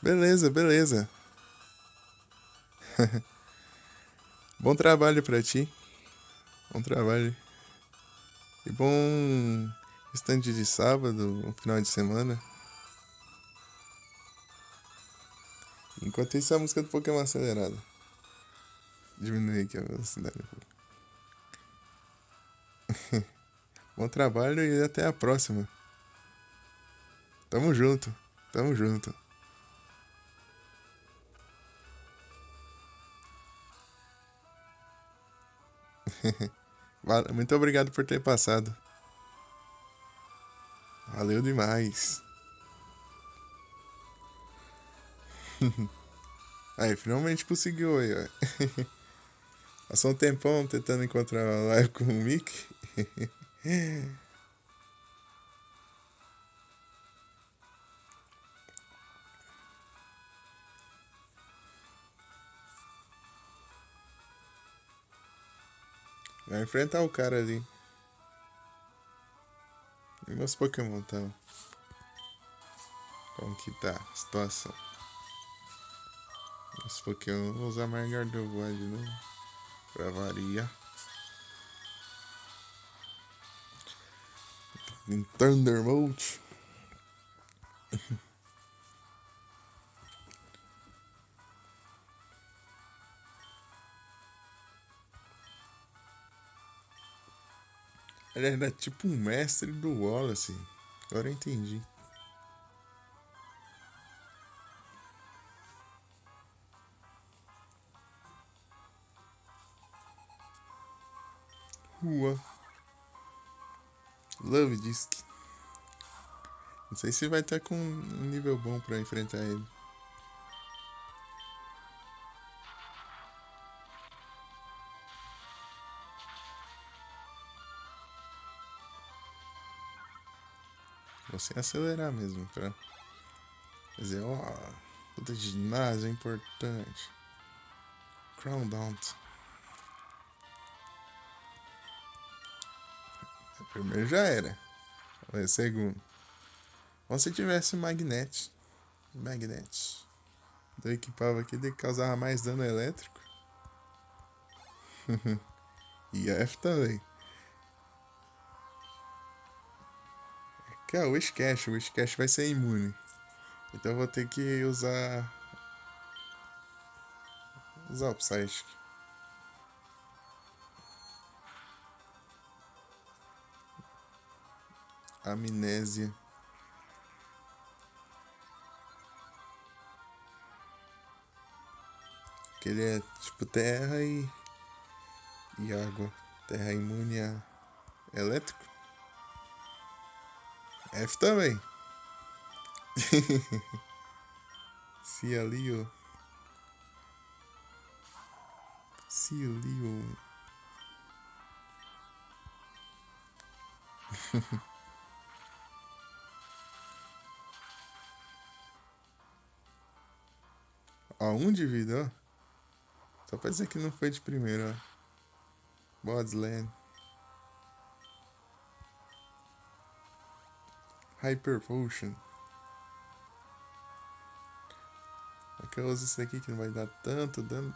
Speaker 1: Beleza, beleza. Bom trabalho pra ti. Bom trabalho. E bom restante de sábado, um final de semana. Enquanto isso, a música do Pokémon acelerada. Diminuir aqui a velocidade. Bom trabalho e até a próxima. Tamo junto. Tamo junto. Muito obrigado por ter passado. Valeu demais. Aí, finalmente conseguiu aí, ó. Passou um tempão tentando encontrar uma live com o Mick. Vai enfrentar o cara ali. E meus Pokémon então. Como que tá a situação? Meus Pokémon. Vou usar mais Gardevoir de novo. Pra variar. Em Thunder Mode. Ele era tipo um mestre do Wallace. Agora eu entendi. Rua. Love Disc. Não sei se vai estar com um nível bom pra enfrentar ele. Vou sem acelerar mesmo, pra dizer, ó, luta de ginásio é importante. Crown Bound. O primeiro já era. O segundo. Ou se tivesse Magnet. Magnet. Do equipava aqui de causava mais dano elétrico. E F também. Que é o Wishcash. O Wishcash vai ser imune. Então eu vou ter que usar. Usar o Psychic. Amnésia. Que ele é tipo terra e água. Terra imune a elétrico. F também. Se ali, ó. Se ali, ó. Ó, 1 de vida, ó. Só pra dizer que não foi de primeira, ó. Bodsland. Hyper Potion. Aqui eu uso isso aqui que não vai dar tanto dano.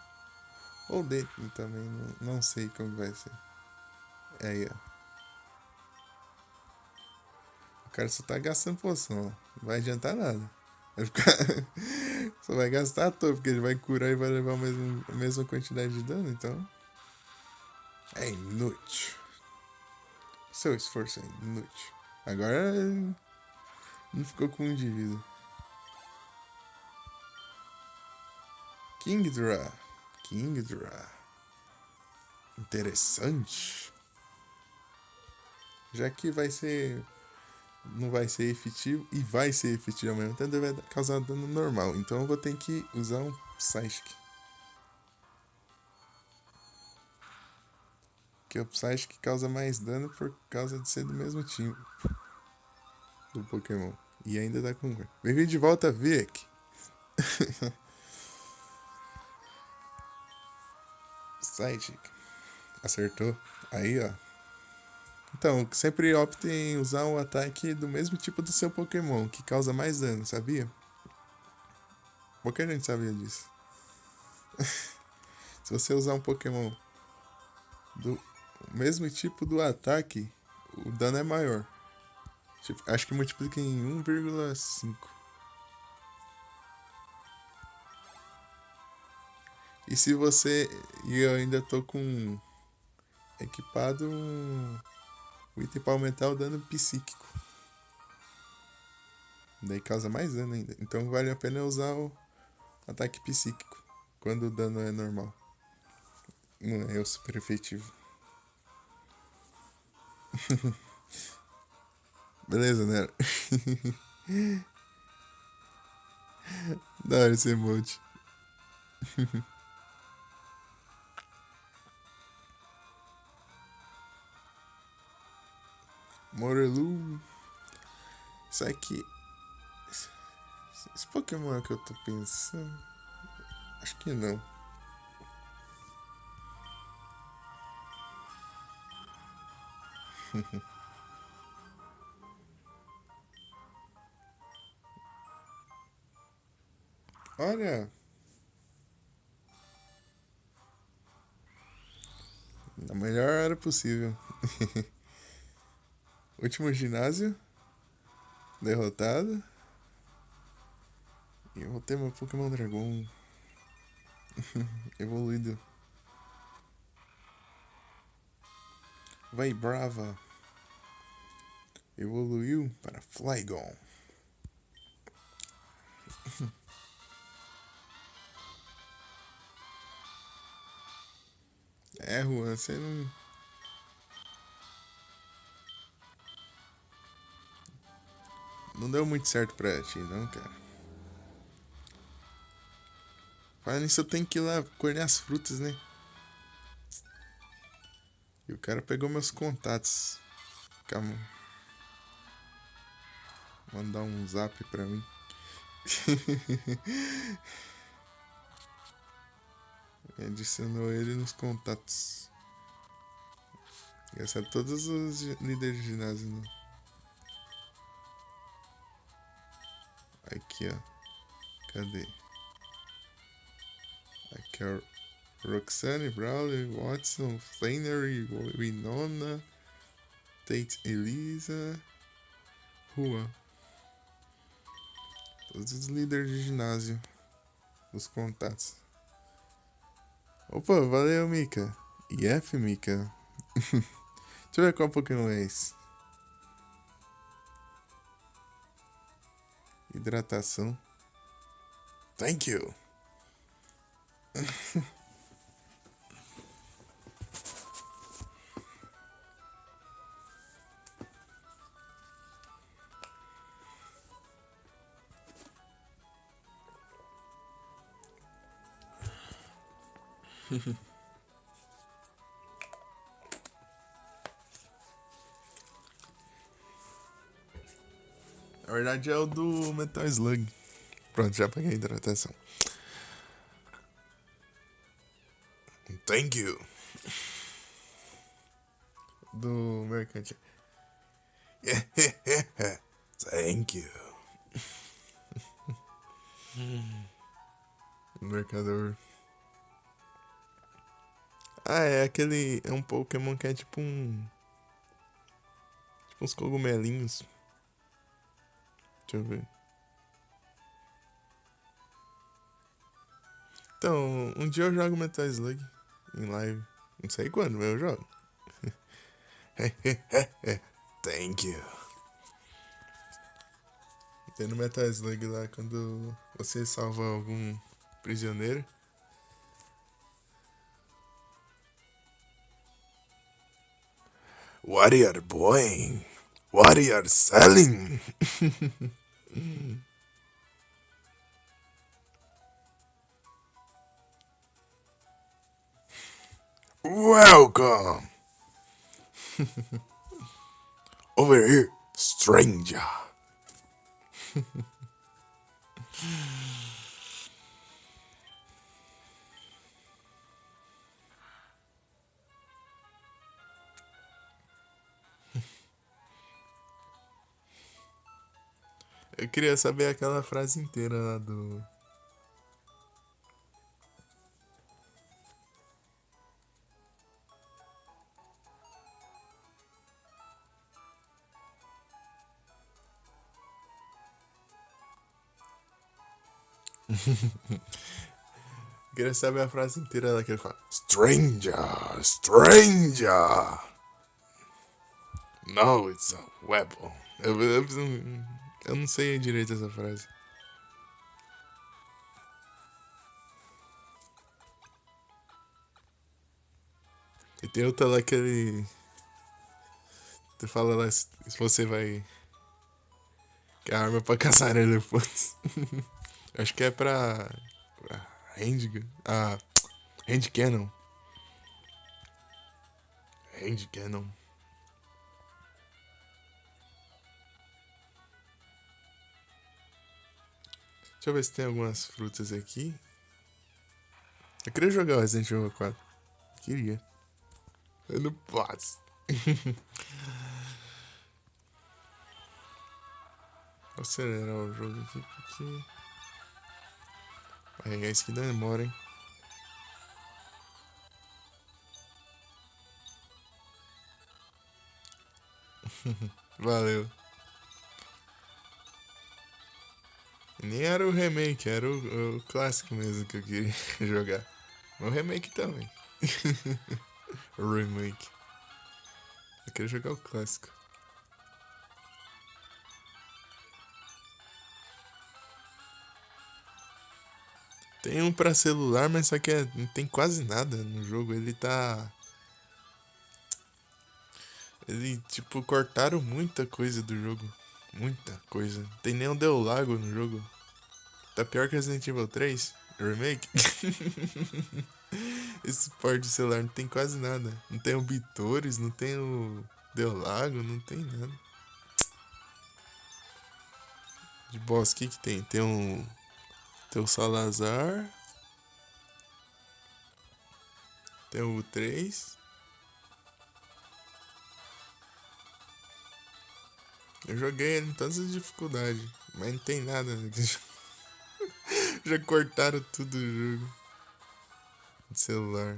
Speaker 1: Ou dentro também, não sei como vai ser. É aí, ó. O cara só tá gastando poção, ó. Não vai adiantar nada. Vai ficar... só vai gastar à toa, porque ele vai curar e vai levar a mesma quantidade de dano, então. É inútil. Seu esforço é inútil. Agora não ficou com 1 de vida. Kingdra. Kingdra. Interessante. Já que vai ser. Não vai ser efetivo e vai ser efetivo ao mesmo tempo, vai causar dano normal. Então eu vou ter que usar um Psychic. Que o Psychic causa mais dano por causa de ser do mesmo time do Pokémon. E ainda dá com. Bem-vindo de volta, Vic. Psychic. Acertou. Aí, ó. Então, sempre opte em usar um ataque do mesmo tipo do seu Pokémon, que causa mais dano, sabia? Pouca gente sabia disso. Se você usar um Pokémon do mesmo tipo do ataque, o dano é maior. Tipo, acho que multiplica em 1,5. E se você. E eu ainda tô com. Equipado o item pra aumentar o dano psíquico. Daí causa mais dano ainda. Então vale a pena usar o ataque psíquico. Quando o dano é normal. Não é o super efetivo. Beleza, né? Da hora esse emote. Morelu. Isso aqui. Esse Pokémon é que eu tô pensando. Acho que não. Olha. Da melhor hora possível. Último ginásio. Derrotado. E eu vou ter meu Pokémon Dragon evoluído. Vai Brava. Evoluiu para Flygon. É, Juan, você não. Não deu muito certo pra ti, não, cara. Falando nisso, eu tenho que ir lá colher as frutas, né? E o cara pegou meus contatos. Calma. Mandar um zap pra mim. Adicionou ele nos contatos. Essa é todos os líderes de ginásio, né? Aqui, ó. Cadê? Aqui, ó. Roxane, Brawley, Watson, Flannery, Winona, Tate, Elisa, Juan. Todos os líderes de ginásio. Os contatos. Opa, valeu, Mika. IF, Mika. Deixa eu ver qual Pokémon é esse. Hidratação. Thank you. Na verdade é o do Metal Slug. Pronto, já peguei a hidratação. Thank you. Do mercante. Thank you. Mercador. Ah, é aquele. É um Pokémon que é tipo um. Tipo uns cogumelinhos. Deixa eu ver. Então, um dia eu jogo Metal Slug em live. Não sei quando, mas eu jogo. Thank you. Tem no Metal Slug lá quando você salva algum prisioneiro. What are you buying? What are you selling? Welcome. Over here, stranger. Eu queria saber aquela frase inteira lá do. Eu queria saber a frase inteira lá que ele fala: Stranger, stranger. No, it's a weapon. Eu não sei direito essa frase. E tem outra lá que ele. Tu fala lá se você vai. Que a arma é pra caçar elefantes. Acho que é pra. Hand. Ah. Hand Cannon. Hand Cannon. Deixa eu ver se tem algumas frutas aqui. Eu queria jogar o Resident Evil 4. Queria. Eu não posso. Vou acelerar o jogo aqui porque. Vai isso que demora, hein? Valeu. Nem era o remake, era o clássico mesmo que eu queria jogar. O remake também. O remake. Eu queria jogar o clássico. Tem um pra celular, mas só que não tem quase nada no jogo. Ele tá. Ele, tipo, cortaram muita coisa do jogo. Muita coisa. Tem nem o Del Lago no jogo. Tá pior que Resident Evil 3 Remake. Esse port de celular não tem quase nada. Não tem o Bitores, não tem o Del Lago, não tem nada. De boss, o que que tem? Tem o Salazar. Tem o 3. Eu joguei ele em todas as dificuldades. Mas não tem nada. Já cortaram tudo o jogo. De celular.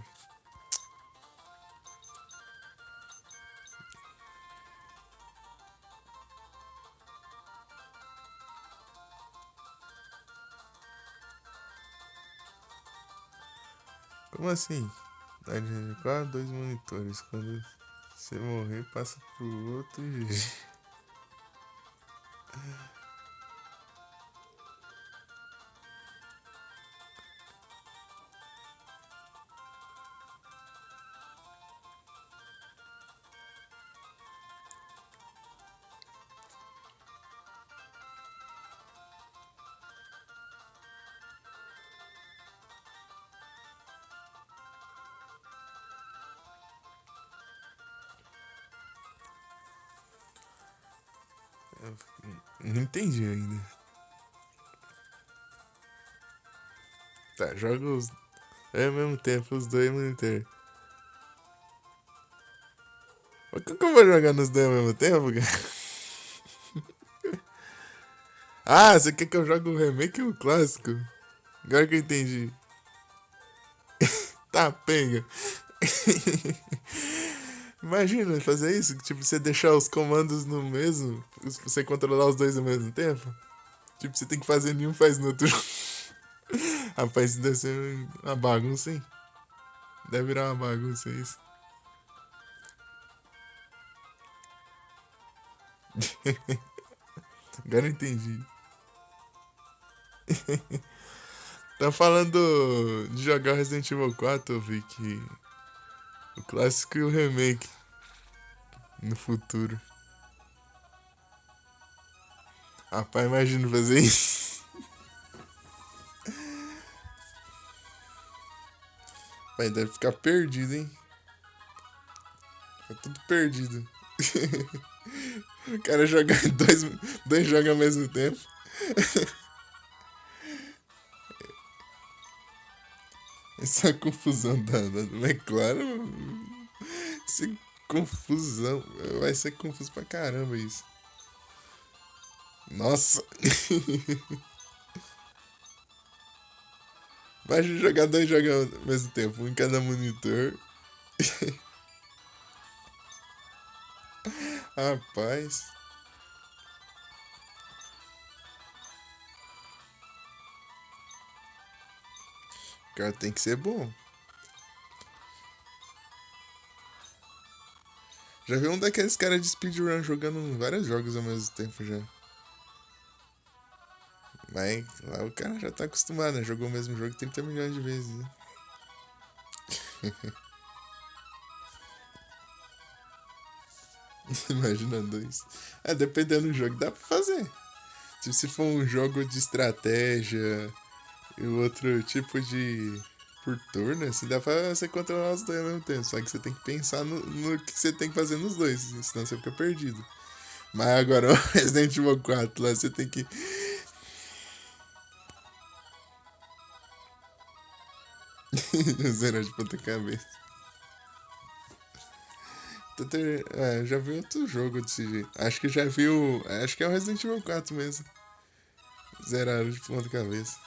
Speaker 1: Como assim? Adequar dois monitores. Quando você morrer, passa pro outro e. Não entendi ainda. Tá, joga os. É ao mesmo tempo, os dois ao mesmo tempo. Mas como que eu vou jogar nos dois ao mesmo tempo, cara? Ah, você quer que eu jogue o remake ou o clássico? Agora que eu entendi. Tá, pega. Imagina fazer isso, tipo, você deixar os comandos no mesmo, você controlar os dois ao mesmo tempo. Tipo, você tem que fazer nenhum, faz no outro. Rapaz, isso deve ser uma bagunça, hein? Deve virar uma bagunça isso. Agora eu entendi. Tá falando de jogar Resident Evil 4, eu vi que o clássico e o remake no futuro. Rapaz, imagina fazer isso. Vai, deve ficar perdido, hein? Fica tudo perdido. O cara jogar dois jogos ao mesmo tempo. Essa confusão da McLaren. Essa confusão. Vai ser confuso pra caramba isso. Nossa! Vai jogar dois jogos ao mesmo tempo, um em cada monitor. Rapaz. O cara tem que ser bom. Já vi um daqueles caras de speedrun jogando vários jogos ao mesmo tempo já. Mas lá o cara já tá acostumado, né? Jogou o mesmo jogo 30 milhões de vezes, né? Imagina dois. É, dependendo do jogo, dá pra fazer. Tipo, se for um jogo de estratégia e o outro tipo de por turno, assim, dá pra você controlar os dois ao mesmo tempo. Só que você tem que pensar no que você tem que fazer nos dois, senão você fica perdido. Mas agora o Resident Evil 4 lá, você tem que. Zerar de ponta cabeça. Já vi outro jogo desse jeito. Acho que já viu. Acho que é o Resident Evil 4 mesmo. Zeraram de ponta cabeça.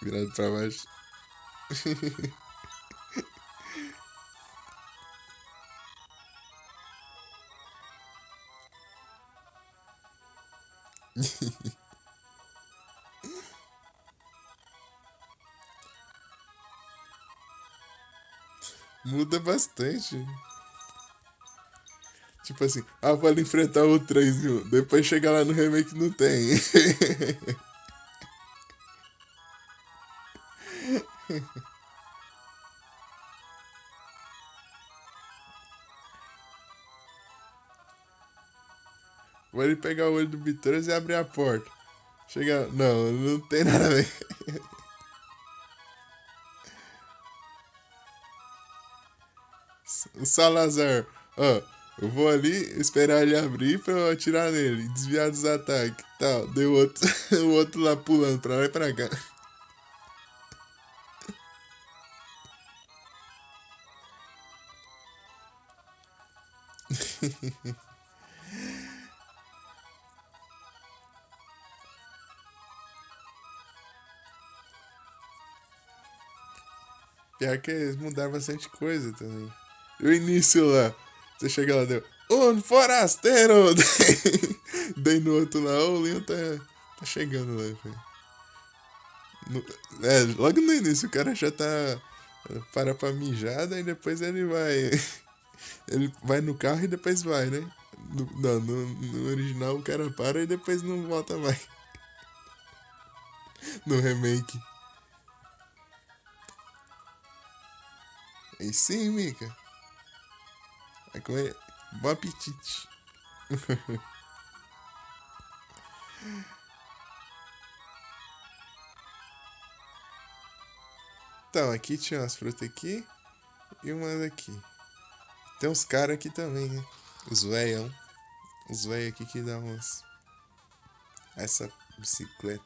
Speaker 1: Virado pra baixo. Muda bastante. Tipo assim, vale enfrentar o 3 viu? Depois chegar lá no remake não tem. Vou ele pegar o olho do Bitoras e abrir a porta. Chega. Não, não tem nada a ver. O Salazar, ó, eu vou ali esperar ele abrir pra eu atirar nele, desviar dos ataques. Tal, deu outro, o outro lá pulando pra lá e pra cá. Pior que eles mudaram bastante coisa também. E o início lá, você chega lá, deu. Um forasteiro! Daí no outro lá, o Leon tá chegando lá, velho. Logo no início o cara já tá. Para pra mijar, daí depois ele vai. Ele vai no carro e depois vai, né? Não, no original o cara para e depois não volta mais. No remake. Aí sim, Mika. Vai comer. Bom apetite. Então, aqui tinha umas frutas aqui e umas aqui. Tem uns caras aqui também, né? Os velhão. Os velhos aqui que dão umas. Essa bicicleta.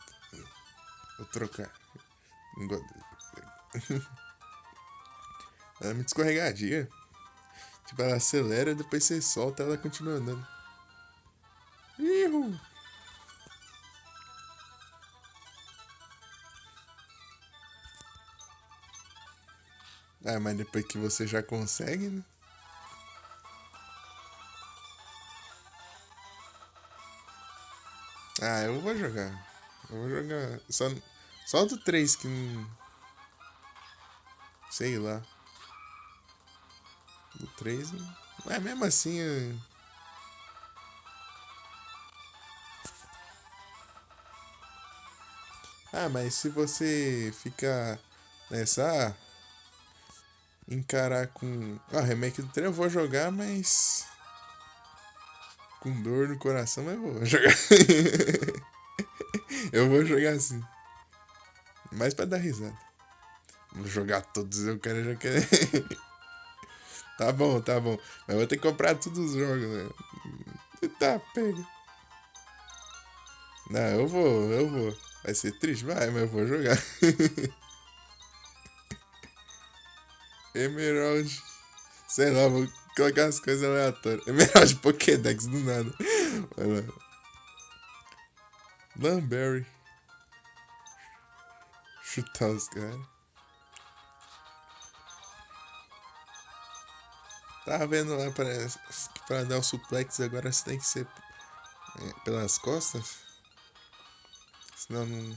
Speaker 1: Vou trocar. Não gosto. Ela é muito escorregadia. Tipo, ela acelera, depois você solta, ela continua andando. Ihu! Ah, mas depois que você já consegue, né? Ah, eu vou jogar. Eu vou jogar. Só do 3 que não. Sei lá. Do 3. Mas mesmo assim. Ah, mas se você ficar nessa. Encarar com. Ah, remake do 3 eu vou jogar, mas. Com dor no coração, mas eu vou jogar. Eu vou jogar assim. Mais pra dar risada. Vou jogar todos, eu quero já quero. Tá bom, tá bom. Mas eu vou ter que comprar todos os jogos, né? Tá, pega. Não, eu vou. Vai ser triste? Vai, mas eu vou jogar. Emerald. Sei lá, vou colocar as coisas aleatórias. Emerald Pokédex do nada. Vai lá. Lamberry. Chutar os caras. Tava vendo lá, parece que pra dar o suplex agora você tem que ser pelas costas. Senão não.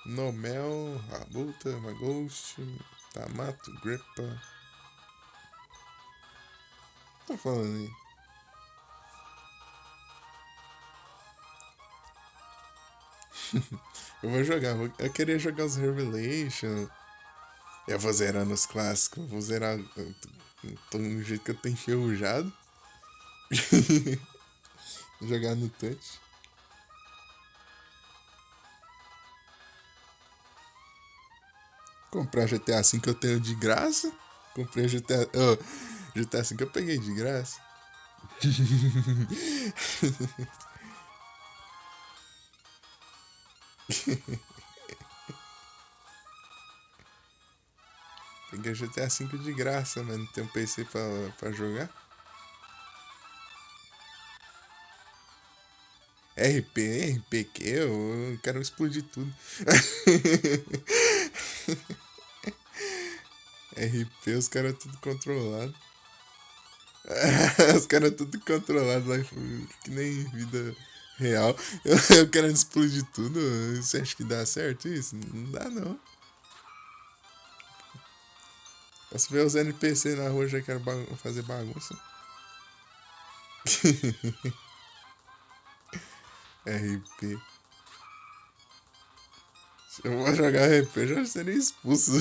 Speaker 1: Nomel, Rabuta, Maghost, Tamato, Grippa. Tô falando aí. Eu vou jogar, eu queria jogar os Revelation. Eu vou zerar nos clássicos, vou zerar. Tô no jeito que eu tô enferrujado. Jogar no touch. Comprar GTA V que eu tenho de graça. Comprei GTA. GTA V eu peguei de graça. Peguei GTA V de graça, mano. Tem um PC pra jogar. RPQ, eu quero explodir tudo. RP, os caras tudo controlado. Os caras tudo controlado lá, que nem vida real. Eu querendo explodir tudo. Você acha que dá certo isso? Não dá não. Posso ver os NPC na rua já quero fazer bagunça. RP. Se eu vou jogar RP, já serei expulso.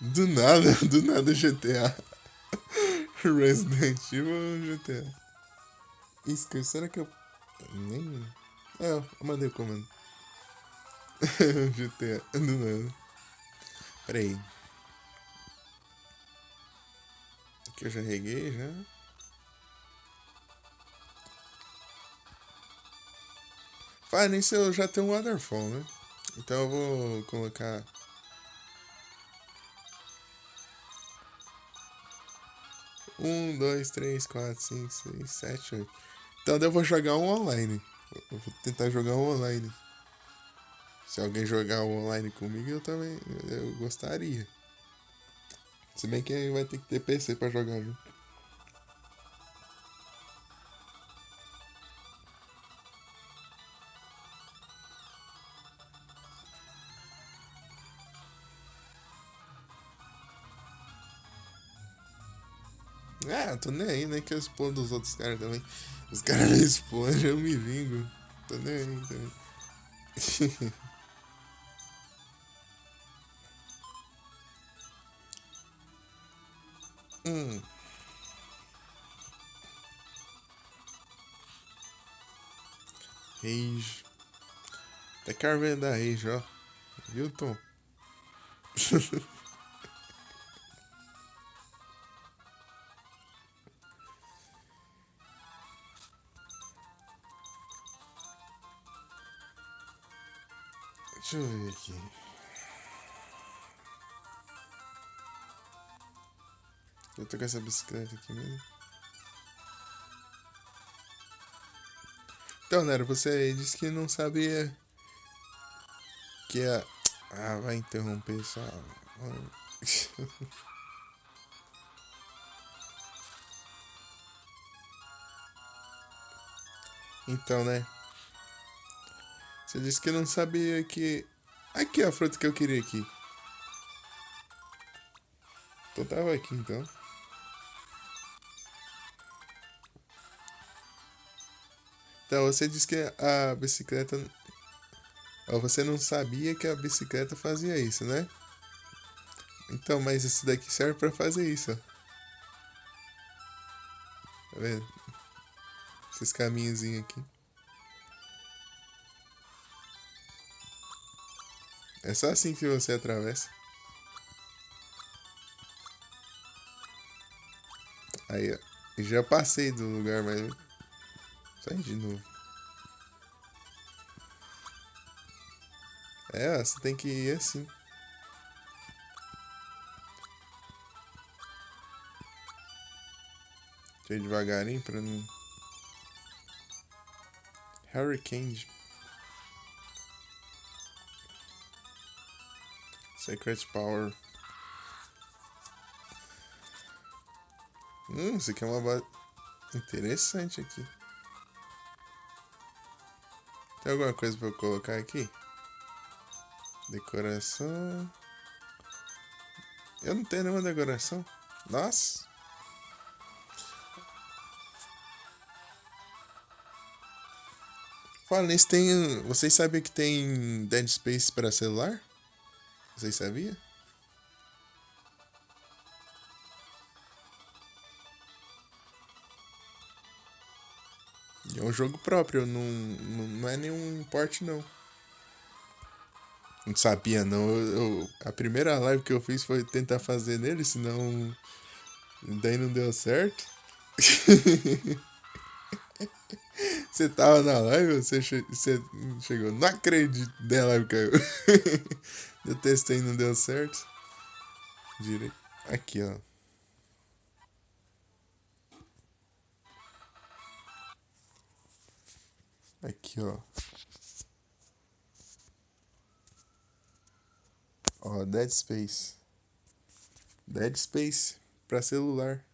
Speaker 1: Do nada GTA. Resident Evil ou GTA? Isso, será que eu. Nem. É, eu mandei o comando. GTA, do nada. Pera aí. Aqui eu já reguei já. Fala nisso eu já tenho um waterfall, né? Então eu vou colocar. Um, dois, três, quatro, cinco, seis, sete, oito. Então eu vou jogar um online. Eu vou tentar jogar um online. Se alguém jogar um online comigo, eu também. Eu gostaria. Se bem que vai ter que ter PC pra jogar junto. Ah, tô nem aí, né? Que eu expondo dos outros caras também. Os caras me expõem, eu me vingo. Tô nem aí também. hum, Rage. Até quero ver da Rage, ó. Viu, Tom? Deixa eu ver aqui. Eu tô com essa bicicleta aqui mesmo. Então, Nero, você disse que não sabia que a. Ah, vai interromper só. Então, né? Você disse que não sabia que. Aqui é a fruta que eu queria aqui. Então tava aqui então. Então você disse que a bicicleta. Ó, você não sabia que a bicicleta fazia isso, né? Então, mas isso daqui serve pra fazer isso, ó. Tá vendo? Esses caminhozinhos aqui. É só assim que você atravessa. Aí, ó. Já passei do lugar, mas. Sai de novo. É, ó, você tem que ir assim. Deixa eu ir devagarinho pra não. Hurricane. Secret Power. Isso aqui é uma base interessante aqui. Tem alguma coisa pra eu colocar aqui? Decoração. Eu não tenho nenhuma decoração. Nossa. Fala nisso, tem. Vocês sabiam que tem Dead Space para celular? Vocês sabiam? É um jogo próprio, não é nenhum port não. Não sabia não. A primeira live que eu fiz foi tentar fazer nele, senão. Daí não deu certo. Você tava na live, você chegou. Não acredito, daí a live caiu. Eu testei e não deu certo. Direito. Aqui, ó. Aqui, ó. Ó, Dead Space. Dead Space pra celular.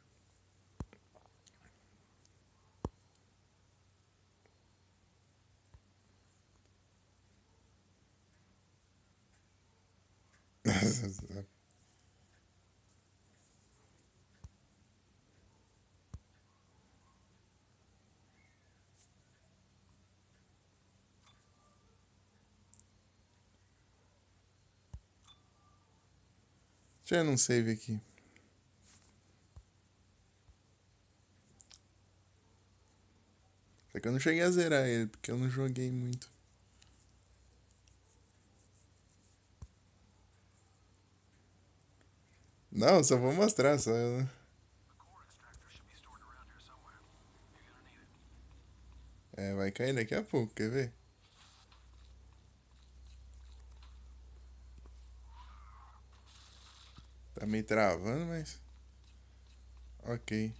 Speaker 1: Já não save aqui. Só que eu não cheguei a zerar ele, porque eu não joguei muito. Não, só vou mostrar, só. É, vai cair daqui a pouco, quer ver? Tá meio travando, mas. Ok.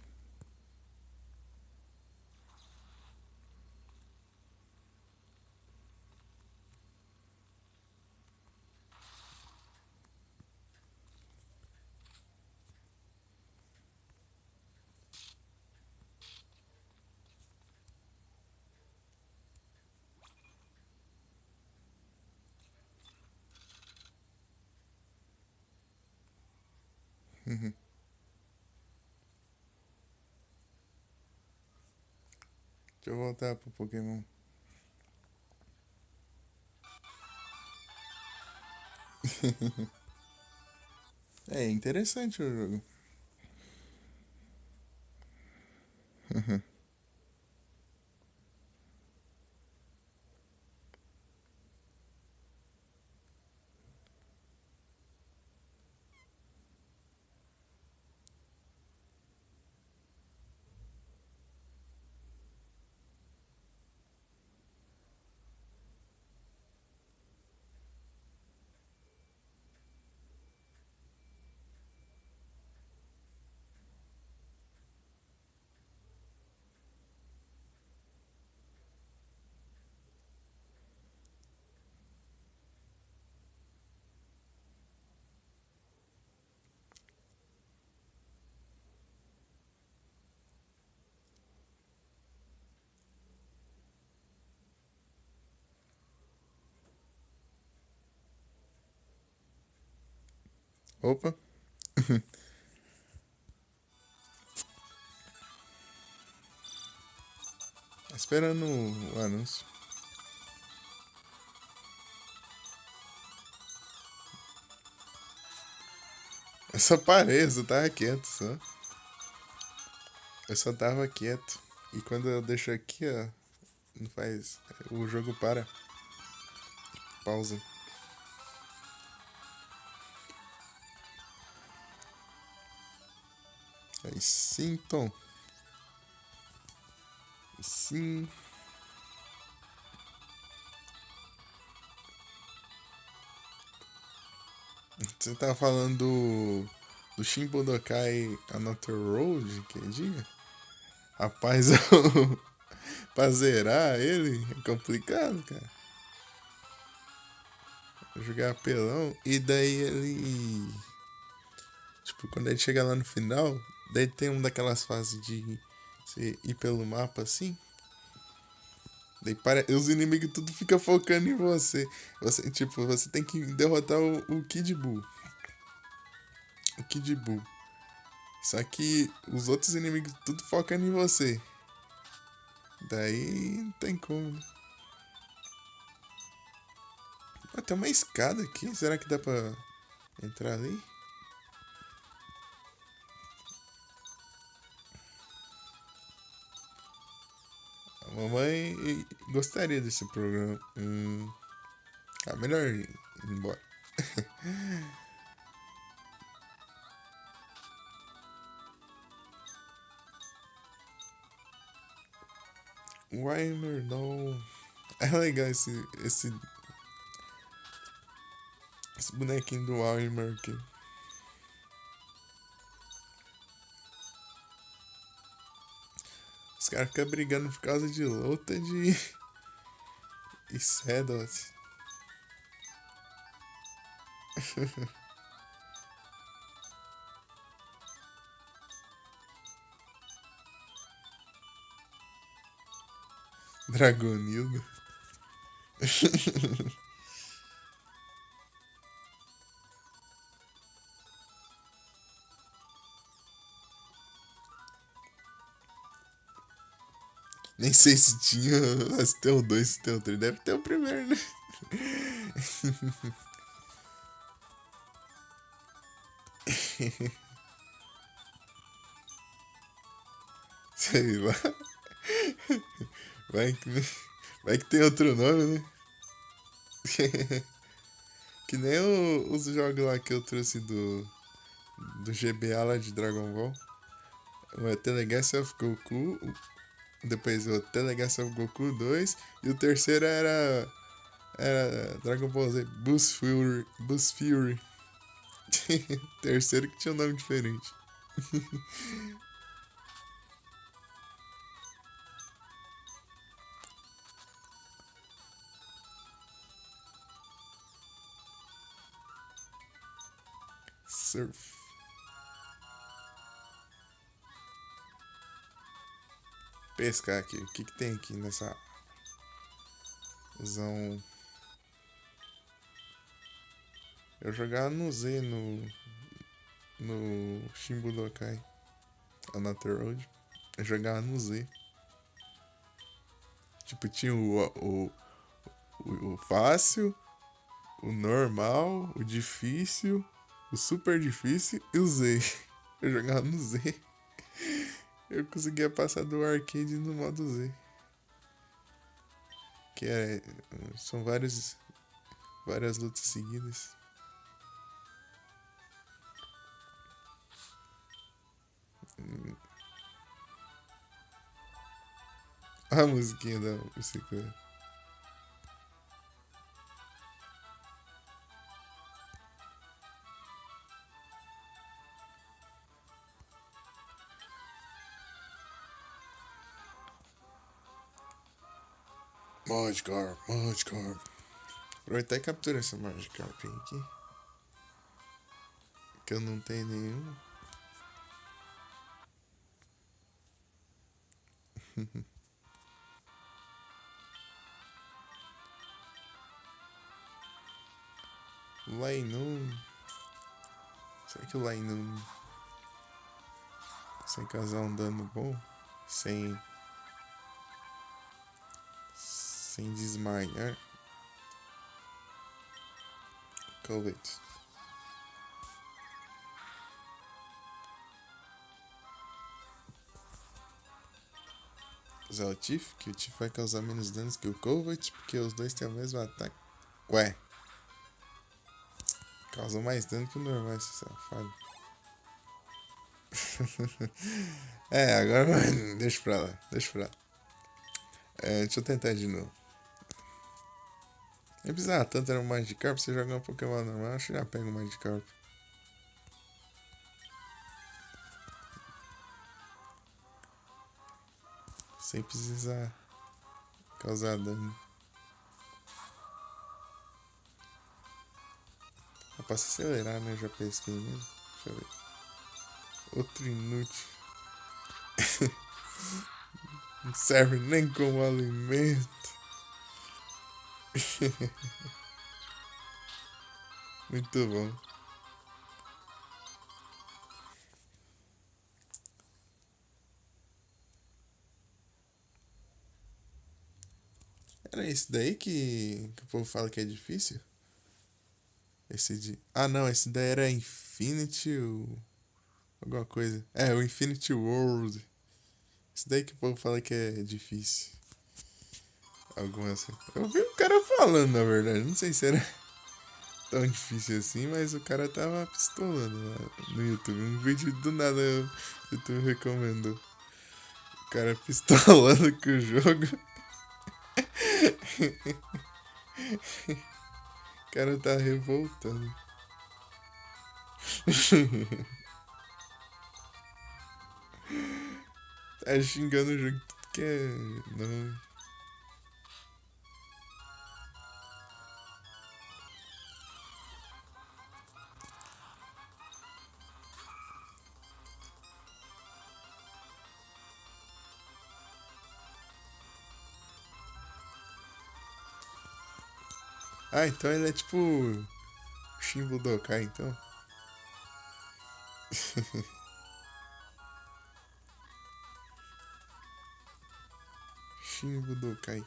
Speaker 1: Deixa eu voltar pro Pokémon. É interessante o jogo. Opa, esperando o anúncio. Eu só parei, eu só tava quieto só. Eu só tava quieto. E quando eu deixo aqui, ó, não faz. O jogo para. Pausa. Aí sim, Tom. Sim. Você tá falando do Shin Budokai Another Road, que dia? Rapaz, pra zerar ele é complicado, cara. Jogar apelão. E daí ele. Tipo, quando ele chega lá no final, daí tem uma daquelas fases de você ir pelo mapa assim. Daí os inimigos tudo fica focando em você. Você, tipo, você tem que derrotar o Kid Buu. O Kid Buu. Só que os outros inimigos tudo focando em você. Daí não tem como, né? Ah, tem uma escada aqui. Será que dá pra entrar ali? A mamãe gostaria desse programa. Ah, melhor ir embora. Weimer, não. É legal esse bonequinho do Weimer aqui. Os caras ficam brigando por causa de luta de. E Sedos. Dragonildo. Nem sei se tinha. Se tem o 2, se tem o 3. Deve ter o primeiro, né? Sei lá. Vai que, vai que tem outro nome, né? Que nem os jogos lá que eu trouxe do GBA lá de Dragon Ball. O Telegacy of Goku, depois o Telegacy of Goku 2 e o terceiro era Dragon Ball Z Boost Fury. Boost Fury. Terceiro que tinha um nome diferente. Surf. Pescar aqui. O que, que tem aqui nessa. Usão. Eu jogava no Z no Shimbudokai. Another Road. Eu jogava no Z. Tipo, tinha o fácil, o normal, o difícil, o super difícil e o Z. Eu jogava no Z. Eu conseguia passar do arcade no modo Z. Que são várias lutas seguidas. A musiquinha da bicicleta. Magikarp, Magikarp. Aproveitar e capturar essa Magikarp aqui. Que eu não tenho nenhum. Lainun. Será que o Lainun sem causar um dano bom? Sem desmaiar? Covet. Usar o Tiff, que o Tiff vai causar menos danos que o Covet, porque os dois têm o mesmo ataque. Ué. Causou mais dano que o normal, esse safado. Agora deixa pra lá, deixa pra lá. Deixa eu tentar de novo. Nem precisava tanto, era um Magikarp, você jogar um Pokémon normal, acho que já pega um Magikarp. Sem precisar causar dano. Dá pra se acelerar, né? Já pesquei mesmo. Deixa eu ver. Outro inútil. Não serve nem como alimento. Muito bom. Era isso daí que o povo fala que é difícil? Esse de. Ah, não, esse daí era Infinity. Alguma coisa. O Infinity World. Esse daí que o povo fala que é difícil. Algumas. Eu vi o cara falando, na verdade. Não sei se era tão difícil assim, mas o cara tava pistolando lá no YouTube. Um vídeo do nada o YouTube recomendou. O cara pistolando com o jogo. O cara tá revoltando. Tá xingando o jogo que é. Não. Ah, então ele é tipo Shimbudokai, então. Shimbudokai.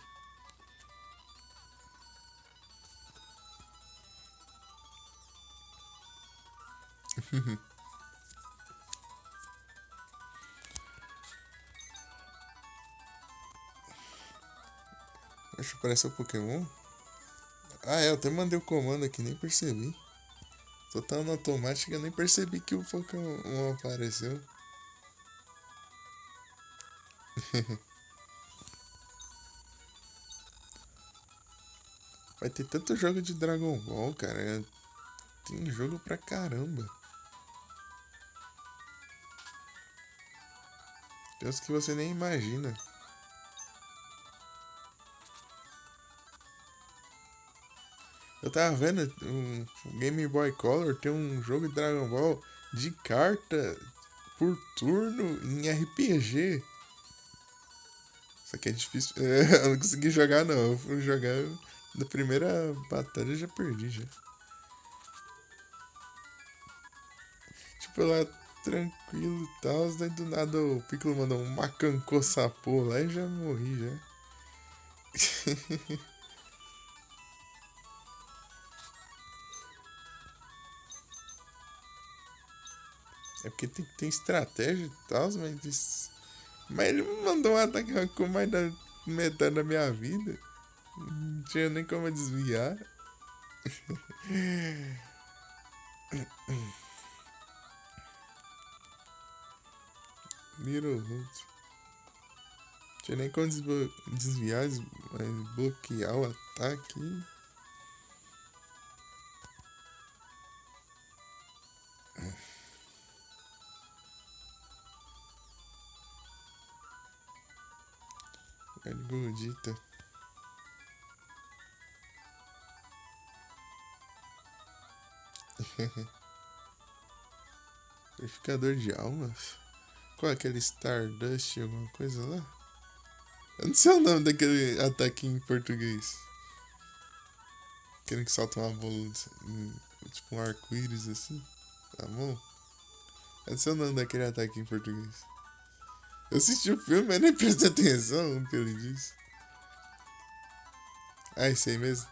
Speaker 1: embaixo aparece o Pokémon? Ah, é, eu até mandei o comando aqui, nem percebi. Tô tão no automático que eu nem percebi que o Pokémon apareceu. Vai ter tanto jogo de Dragon Ball, cara. Tem jogo pra caramba. Tem uns que você nem imagina. Eu tava vendo um Game Boy Color, tem um jogo de Dragon Ball de carta por turno em RPG. Isso aqui é difícil. Eu não consegui jogar não. Eu fui jogar na primeira batalha, eu já perdi já. Tipo, lá tranquilo e tal, daí do nada o Piccolo mandou um macancô sapô lá e já morri já. É porque tem estratégia e tal, mas ele me mandou um ataque que arrancou mais da metade da minha vida. Não tinha nem como eu desviar. Little Hoot. Tinha nem como desviar, bloquear o ataque. Godita. Purificador de almas? Qual é aquele Stardust, alguma coisa lá? Eu não sei o nome daquele ataque em português. Aquele que solta uma bola, tipo um arco-íris assim, na mão. Eu não sei o nome daquele ataque em português. Eu assisti o filme, mas nem prestei atenção no que ele disse. Ah, isso aí mesmo?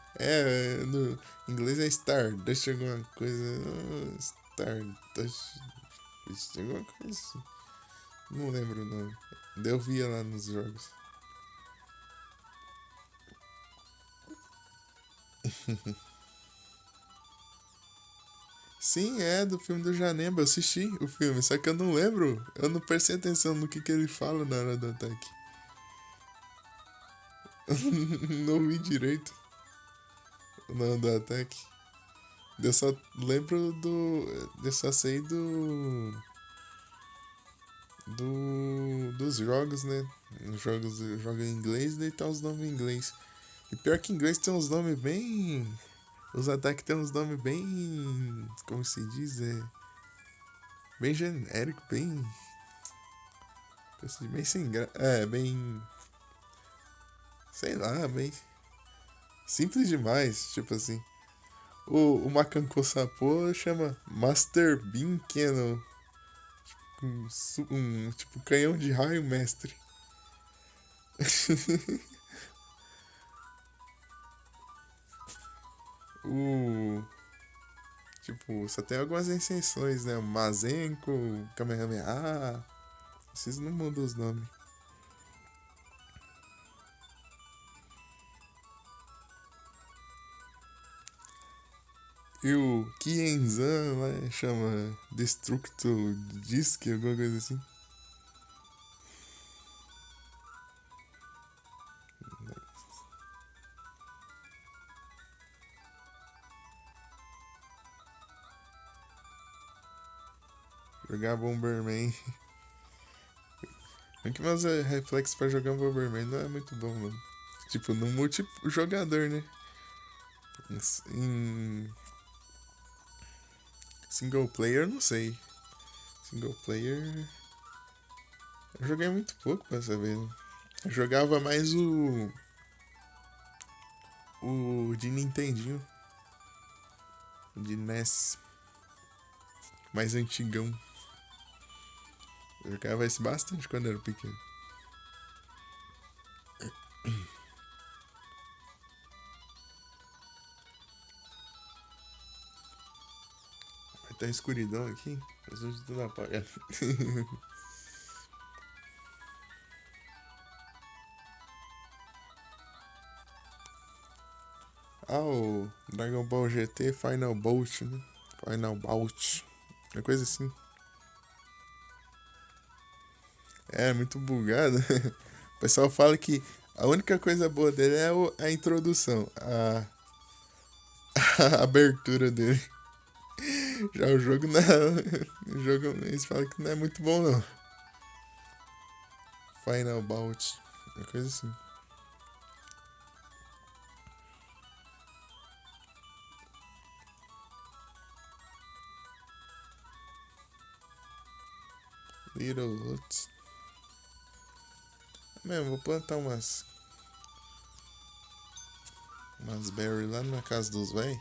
Speaker 1: No inglês é Stardust, alguma coisa. Stardust. Alguma coisa assim. Não lembro o nome. Eu via lá nos jogos. Sim, é do filme do Janemba. Eu assisti o filme, só que eu não lembro. Eu não prestei atenção no que ele fala na hora do ataque. Não ouvi direito o nome do ataque. Eu só lembro do. Eu só sei dos jogos, né? Os jogos eu jogo em inglês, daí tá os nomes em inglês. E pior que em inglês tem uns nomes bem. Os ataques tem uns nomes bem. Como se diz? Bem genérico, bem. Bem sem graça. Bem. Sei lá, bem. Simples demais, tipo assim. O Macanco Sapô chama Master Beam Cannon. Tipo canhão de raio mestre. o. Tipo, só tem algumas exceções, né? O Mazenko, Kamehameha. Esses não mudam os nomes. E o Kienzan lá chama Destructo Disc, alguma coisa assim. Jogar Bomberman. Não que meus reflexos pra jogar Bomberman não é muito bom, não. Tipo, no multijogador, né? Em single player, não sei. Single player. Eu joguei muito pouco pra saber. Né? Eu jogava mais o de Nintendinho. O de NES. Mais antigão. Eu jogava esse bastante quando era pequeno. Vai tá escuridão aqui. Mas hoje tudo apagado. Ah, o Dragon Ball GT Final Bolt, né? Final Bout. Uma coisa assim. É, muito bugado. O pessoal fala que a única coisa boa dele é a introdução, a abertura dele. Já o jogo não. O jogo eles falam que não é muito bom não. Final Bout. Uma coisa assim. Little Lutz. Mesmo, vou plantar umas berry lá na casa dos véi.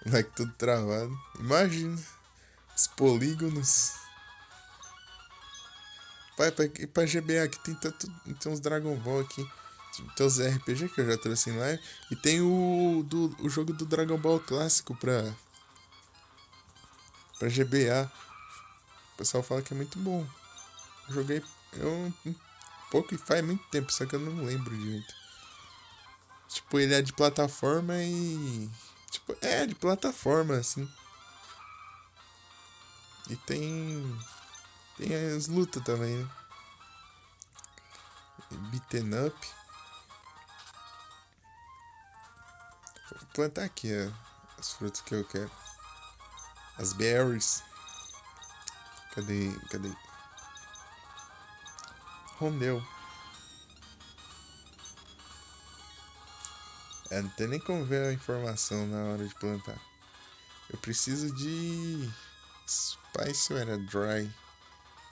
Speaker 1: Moleque tudo travado. Imagina. Os polígonos. Pai, pra GBA aqui tem tanto. Tem uns Dragon Ball aqui. Tem os RPG que eu já trouxe em live. E tem o jogo do Dragon Ball clássico pra GBA. O pessoal fala que é muito bom. Joguei um pouco e faz muito tempo, só que eu não lembro direito. Tipo, ele é de plataforma e. Tipo, é de plataforma, assim. E tem. Tem as lutas também, né? Beaten up. Vou plantar aqui as frutas que eu quero. As berries. Cadê? Cadê? Rondeu. É, não tem nem como ver a informação na hora de plantar. Eu preciso de. Spice ou era dry?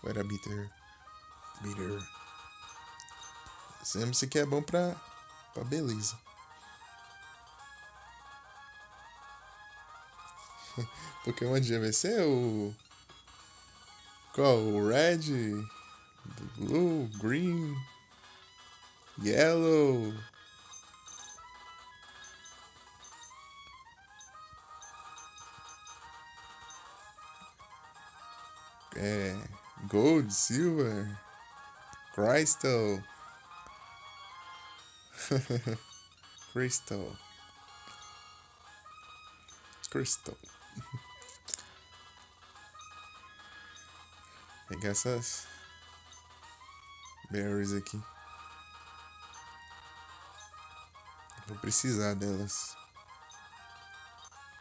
Speaker 1: Ou era bitter? Bitter. Sempre isso aqui é bom pra beleza. Pokémon de GVC é o. Qual? O Red, Blue, Green, Yellow. É. Gold, Silver, Crystal. Crystal. Crystal. Pegar essas berries aqui. Vou precisar delas.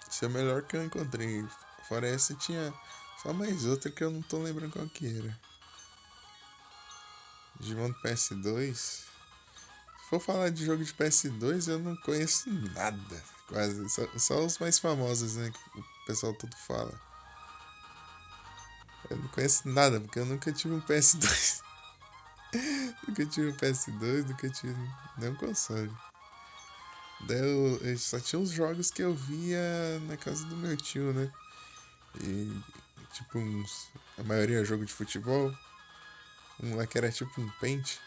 Speaker 1: Esse é o melhor que eu encontrei. Fora essa tinha só mais outra que eu não tô lembrando qual que era. Digimon PS2. Se for falar de jogo de PS2, eu não conheço nada. Quase. Só os mais famosos, né? Que o pessoal todo fala. Eu não conheço nada, porque eu nunca tive um PS2. Nunca tive um PS2, nunca tive nenhum console. Daí eu só tinha os jogos que eu via na casa do meu tio, né? E tipo a maioria é jogo de futebol. Um lá que era tipo um pente.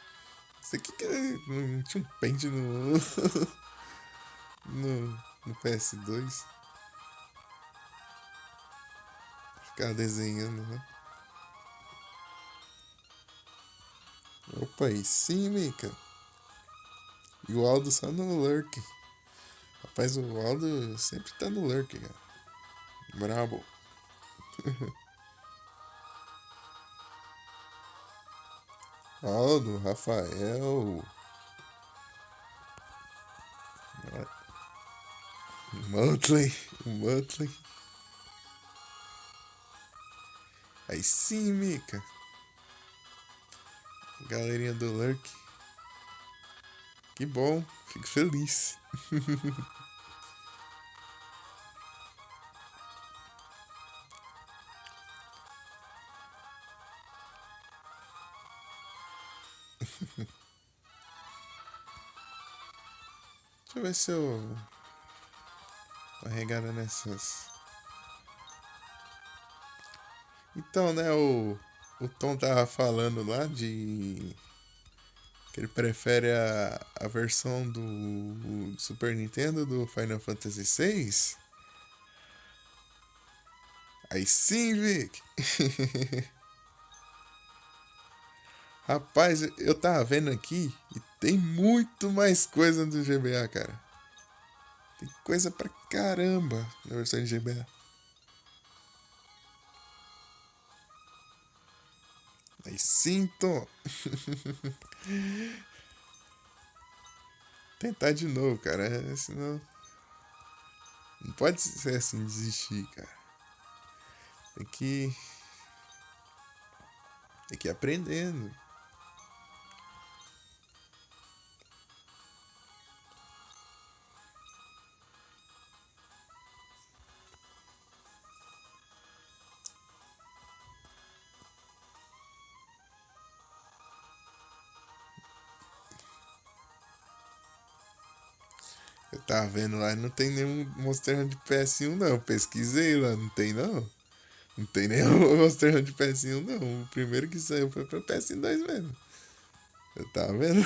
Speaker 1: Isso aqui que não tinha um pente no PS2. Ficava desenhando, né? Opa, aí sim, Mika. E o Aldo só no Lurk. Rapaz, o Aldo sempre tá no Lurk, cara. Brabo. Aldo, Rafael. Monthly. Monthly. Aí sim, Mika. Galerinha do Lurk. Que bom. Fico feliz. Deixa eu ver se eu. Uma regada nessas. Então, né, o Tom tava falando lá de. Que ele prefere a versão do Super Nintendo do Final Fantasy VI. Aí sim, Vic! Rapaz, eu tava vendo aqui e tem muito mais coisa do GBA, cara. Tem coisa pra caramba na versão de GBA. Aí sinto. Tentar de novo, cara. Senão. Não pode ser assim, desistir, cara. Tem que. Tem que ir aprendendo. Eu tava vendo lá, não tem nenhum Monster Hunter de PS1 não. Pesquisei lá, não tem não. Não tem nenhum Monster Hunter de PS1 não. O primeiro que saiu foi pra PS2 mesmo. Eu tava vendo.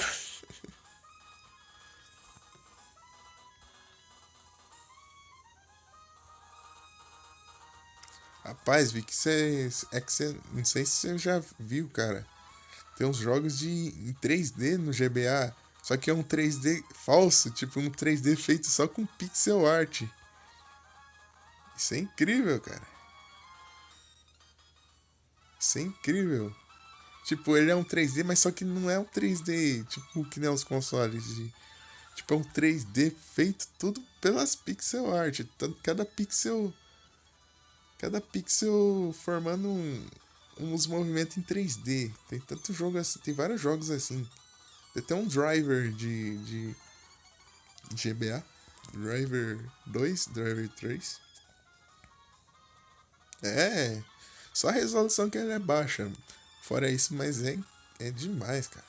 Speaker 1: Rapaz, vi que você. É que você. Não sei se você já viu, cara. Tem uns jogos em 3D no GBA. Só que é um 3D falso, tipo um 3D feito só com pixel art. Isso é incrível, cara. Isso é incrível. Tipo, ele é um 3D, mas só que não é um 3D, tipo, que nem os consoles de. Tipo, é um 3D feito tudo pelas pixel art. Cada pixel. Cada pixel formando uns movimentos em 3D. Tem tanto jogo assim. Tem vários jogos assim. Tem até um driver de GBA. Driver 2, Driver 3. É. Só a resolução que ele é baixa. Fora isso, mas é demais, cara.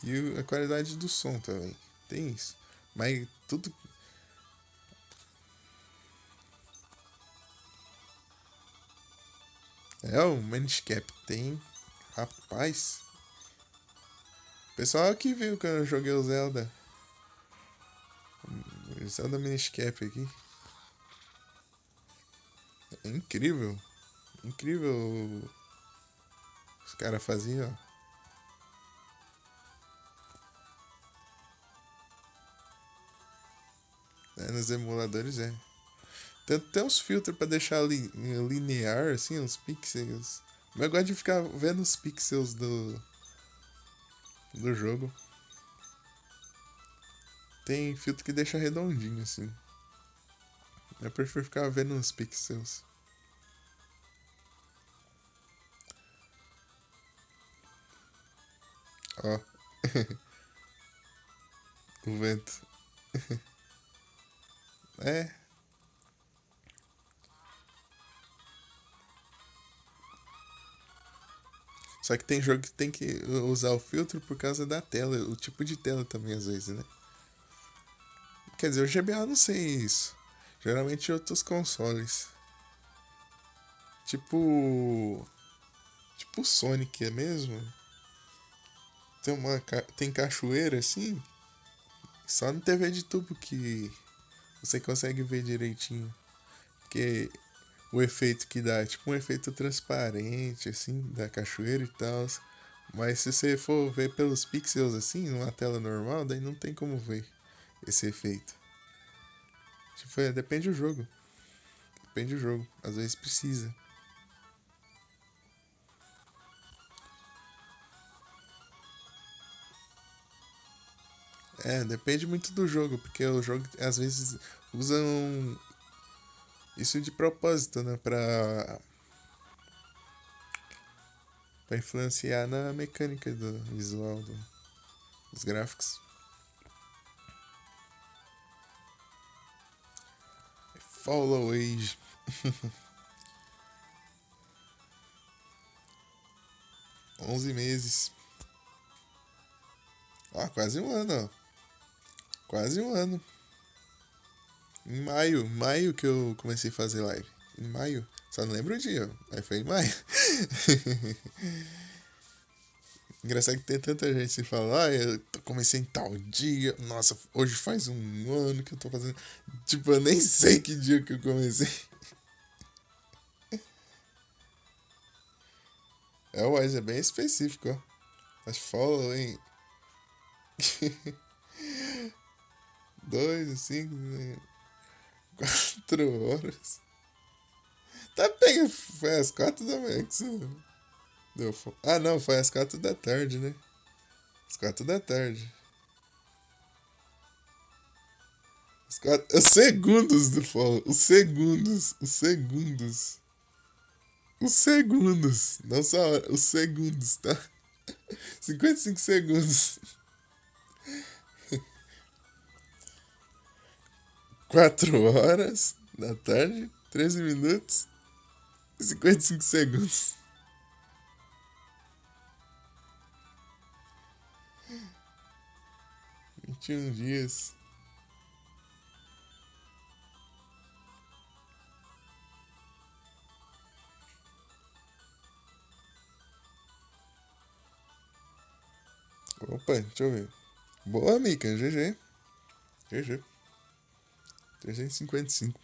Speaker 1: E a qualidade do som também. Tem isso. Mas tudo. É o Maniscap. Tem. Rapaz. Pessoal que viu que eu joguei o Zelda. O Zelda Miniscap aqui. É incrível. Incrível. Os caras faziam, ó. É, nos emuladores é. Tem até uns filtros pra deixar linear, assim, os pixels. Mas eu gosto de ficar vendo os pixels do jogo. Tem filtro que deixa redondinho, assim. Eu prefiro ficar vendo os pixels. Ó, o vento. É. Só que tem jogo que tem que usar o filtro por causa da tela, o tipo de tela também, às vezes, né? Quer dizer, o GBA eu não sei isso. Geralmente outros consoles. Tipo. Tipo o Sonic, é mesmo? Tem cachoeira assim? Só no TV de tubo que você consegue ver direitinho. Porque o efeito que dá é tipo um efeito transparente, assim, da cachoeira e tal. Mas se você for ver pelos pixels assim, numa tela normal, daí não tem como ver esse efeito. Tipo, depende do jogo. Depende do jogo. Às vezes precisa. É, depende muito do jogo, porque o jogo às vezes usam isso de propósito, né? Pra influenciar na mecânica do visual dos gráficos. Follow Age. 11 meses. Ó, quase um ano, ó. Quase um ano. Em maio que eu comecei a fazer live. Em maio. Só não lembro o dia, mas foi em maio. Engraçado que tem tanta gente que fala, eu comecei em tal dia. Nossa, hoje faz um ano que eu tô fazendo. Tipo, eu nem sei que dia que eu comecei. É, mas é bem específico, ó. Mas follow, hein? 2, 5, 4 horas. Tá bem, foi às 4 da manhã que você deu fome. Ah, não, foi às 4 da tarde, né? Às 4 da tarde. Os segundos do follow. Os segundos. Os segundos. Os segundos. Não só a hora. Os segundos, tá? 55 segundos. 4 horas da tarde. 13 minutos. E 55 segundos. 21 dias. Opa, deixa eu ver. Boa, Mica. GG. GG. 355.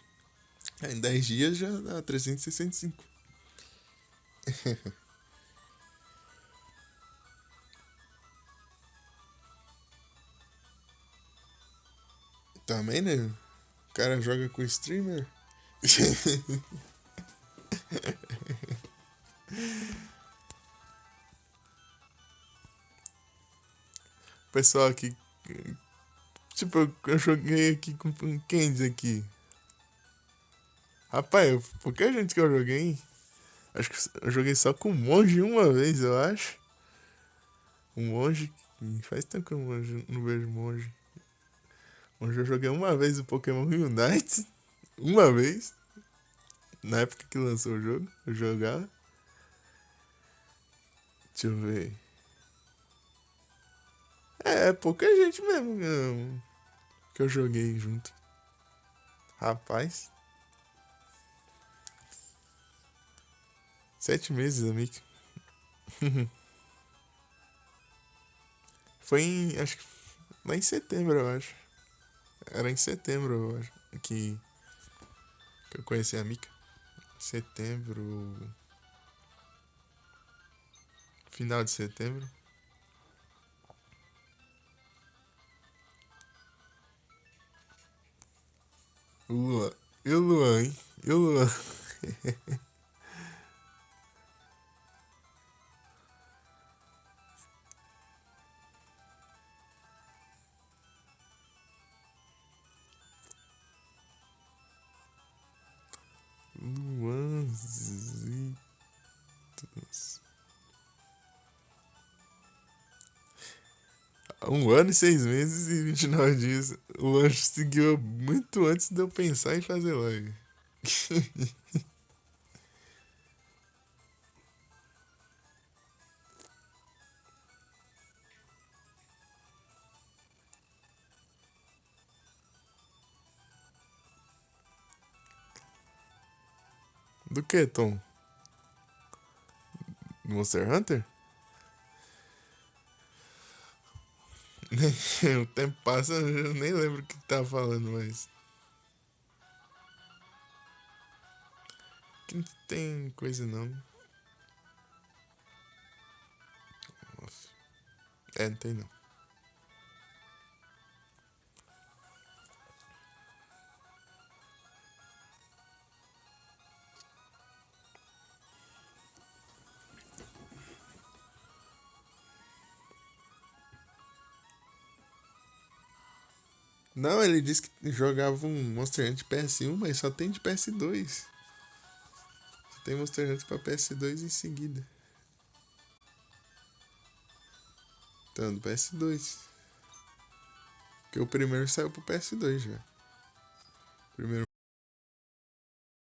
Speaker 1: Em 10 dias já dá 365. Também, né? O cara joga com streamer. Pessoal aqui. Tipo, eu joguei aqui com quem diz aqui? Rapaz, por que gente que eu joguei? Acho que eu joguei só com o monge uma vez, eu acho. Um monge. Faz tempo que eu não vejo monge. Monge eu joguei uma vez o Pokémon Unite. Uma vez. Na época que lançou o jogo, eu jogava. Deixa eu ver. É pouca gente mesmo que eu joguei junto. Rapaz. 7 meses, amigo. Foi em. Acho que. Lá em setembro, eu acho. Era em setembro, eu acho. Que eu conheci a Mika. Setembro. Final de setembro. O Luan. E o Luan, hein? E o Luan? Luanzitos. 1 ano e 6 meses e 29 dias. O Luan seguiu muito antes de eu pensar em fazer live. Do que, Tom? Monster Hunter? O tempo passa, eu nem lembro o que tava falando, mas. Que não tem coisa não. Nossa. É, não tem não. Não, ele disse que jogava um Monster Hunter de PS1, mas só tem de PS2. Só tem Monster Hunter pra PS2 em seguida. Então, do PS2. Porque o primeiro saiu pro PS2 já. O primeiro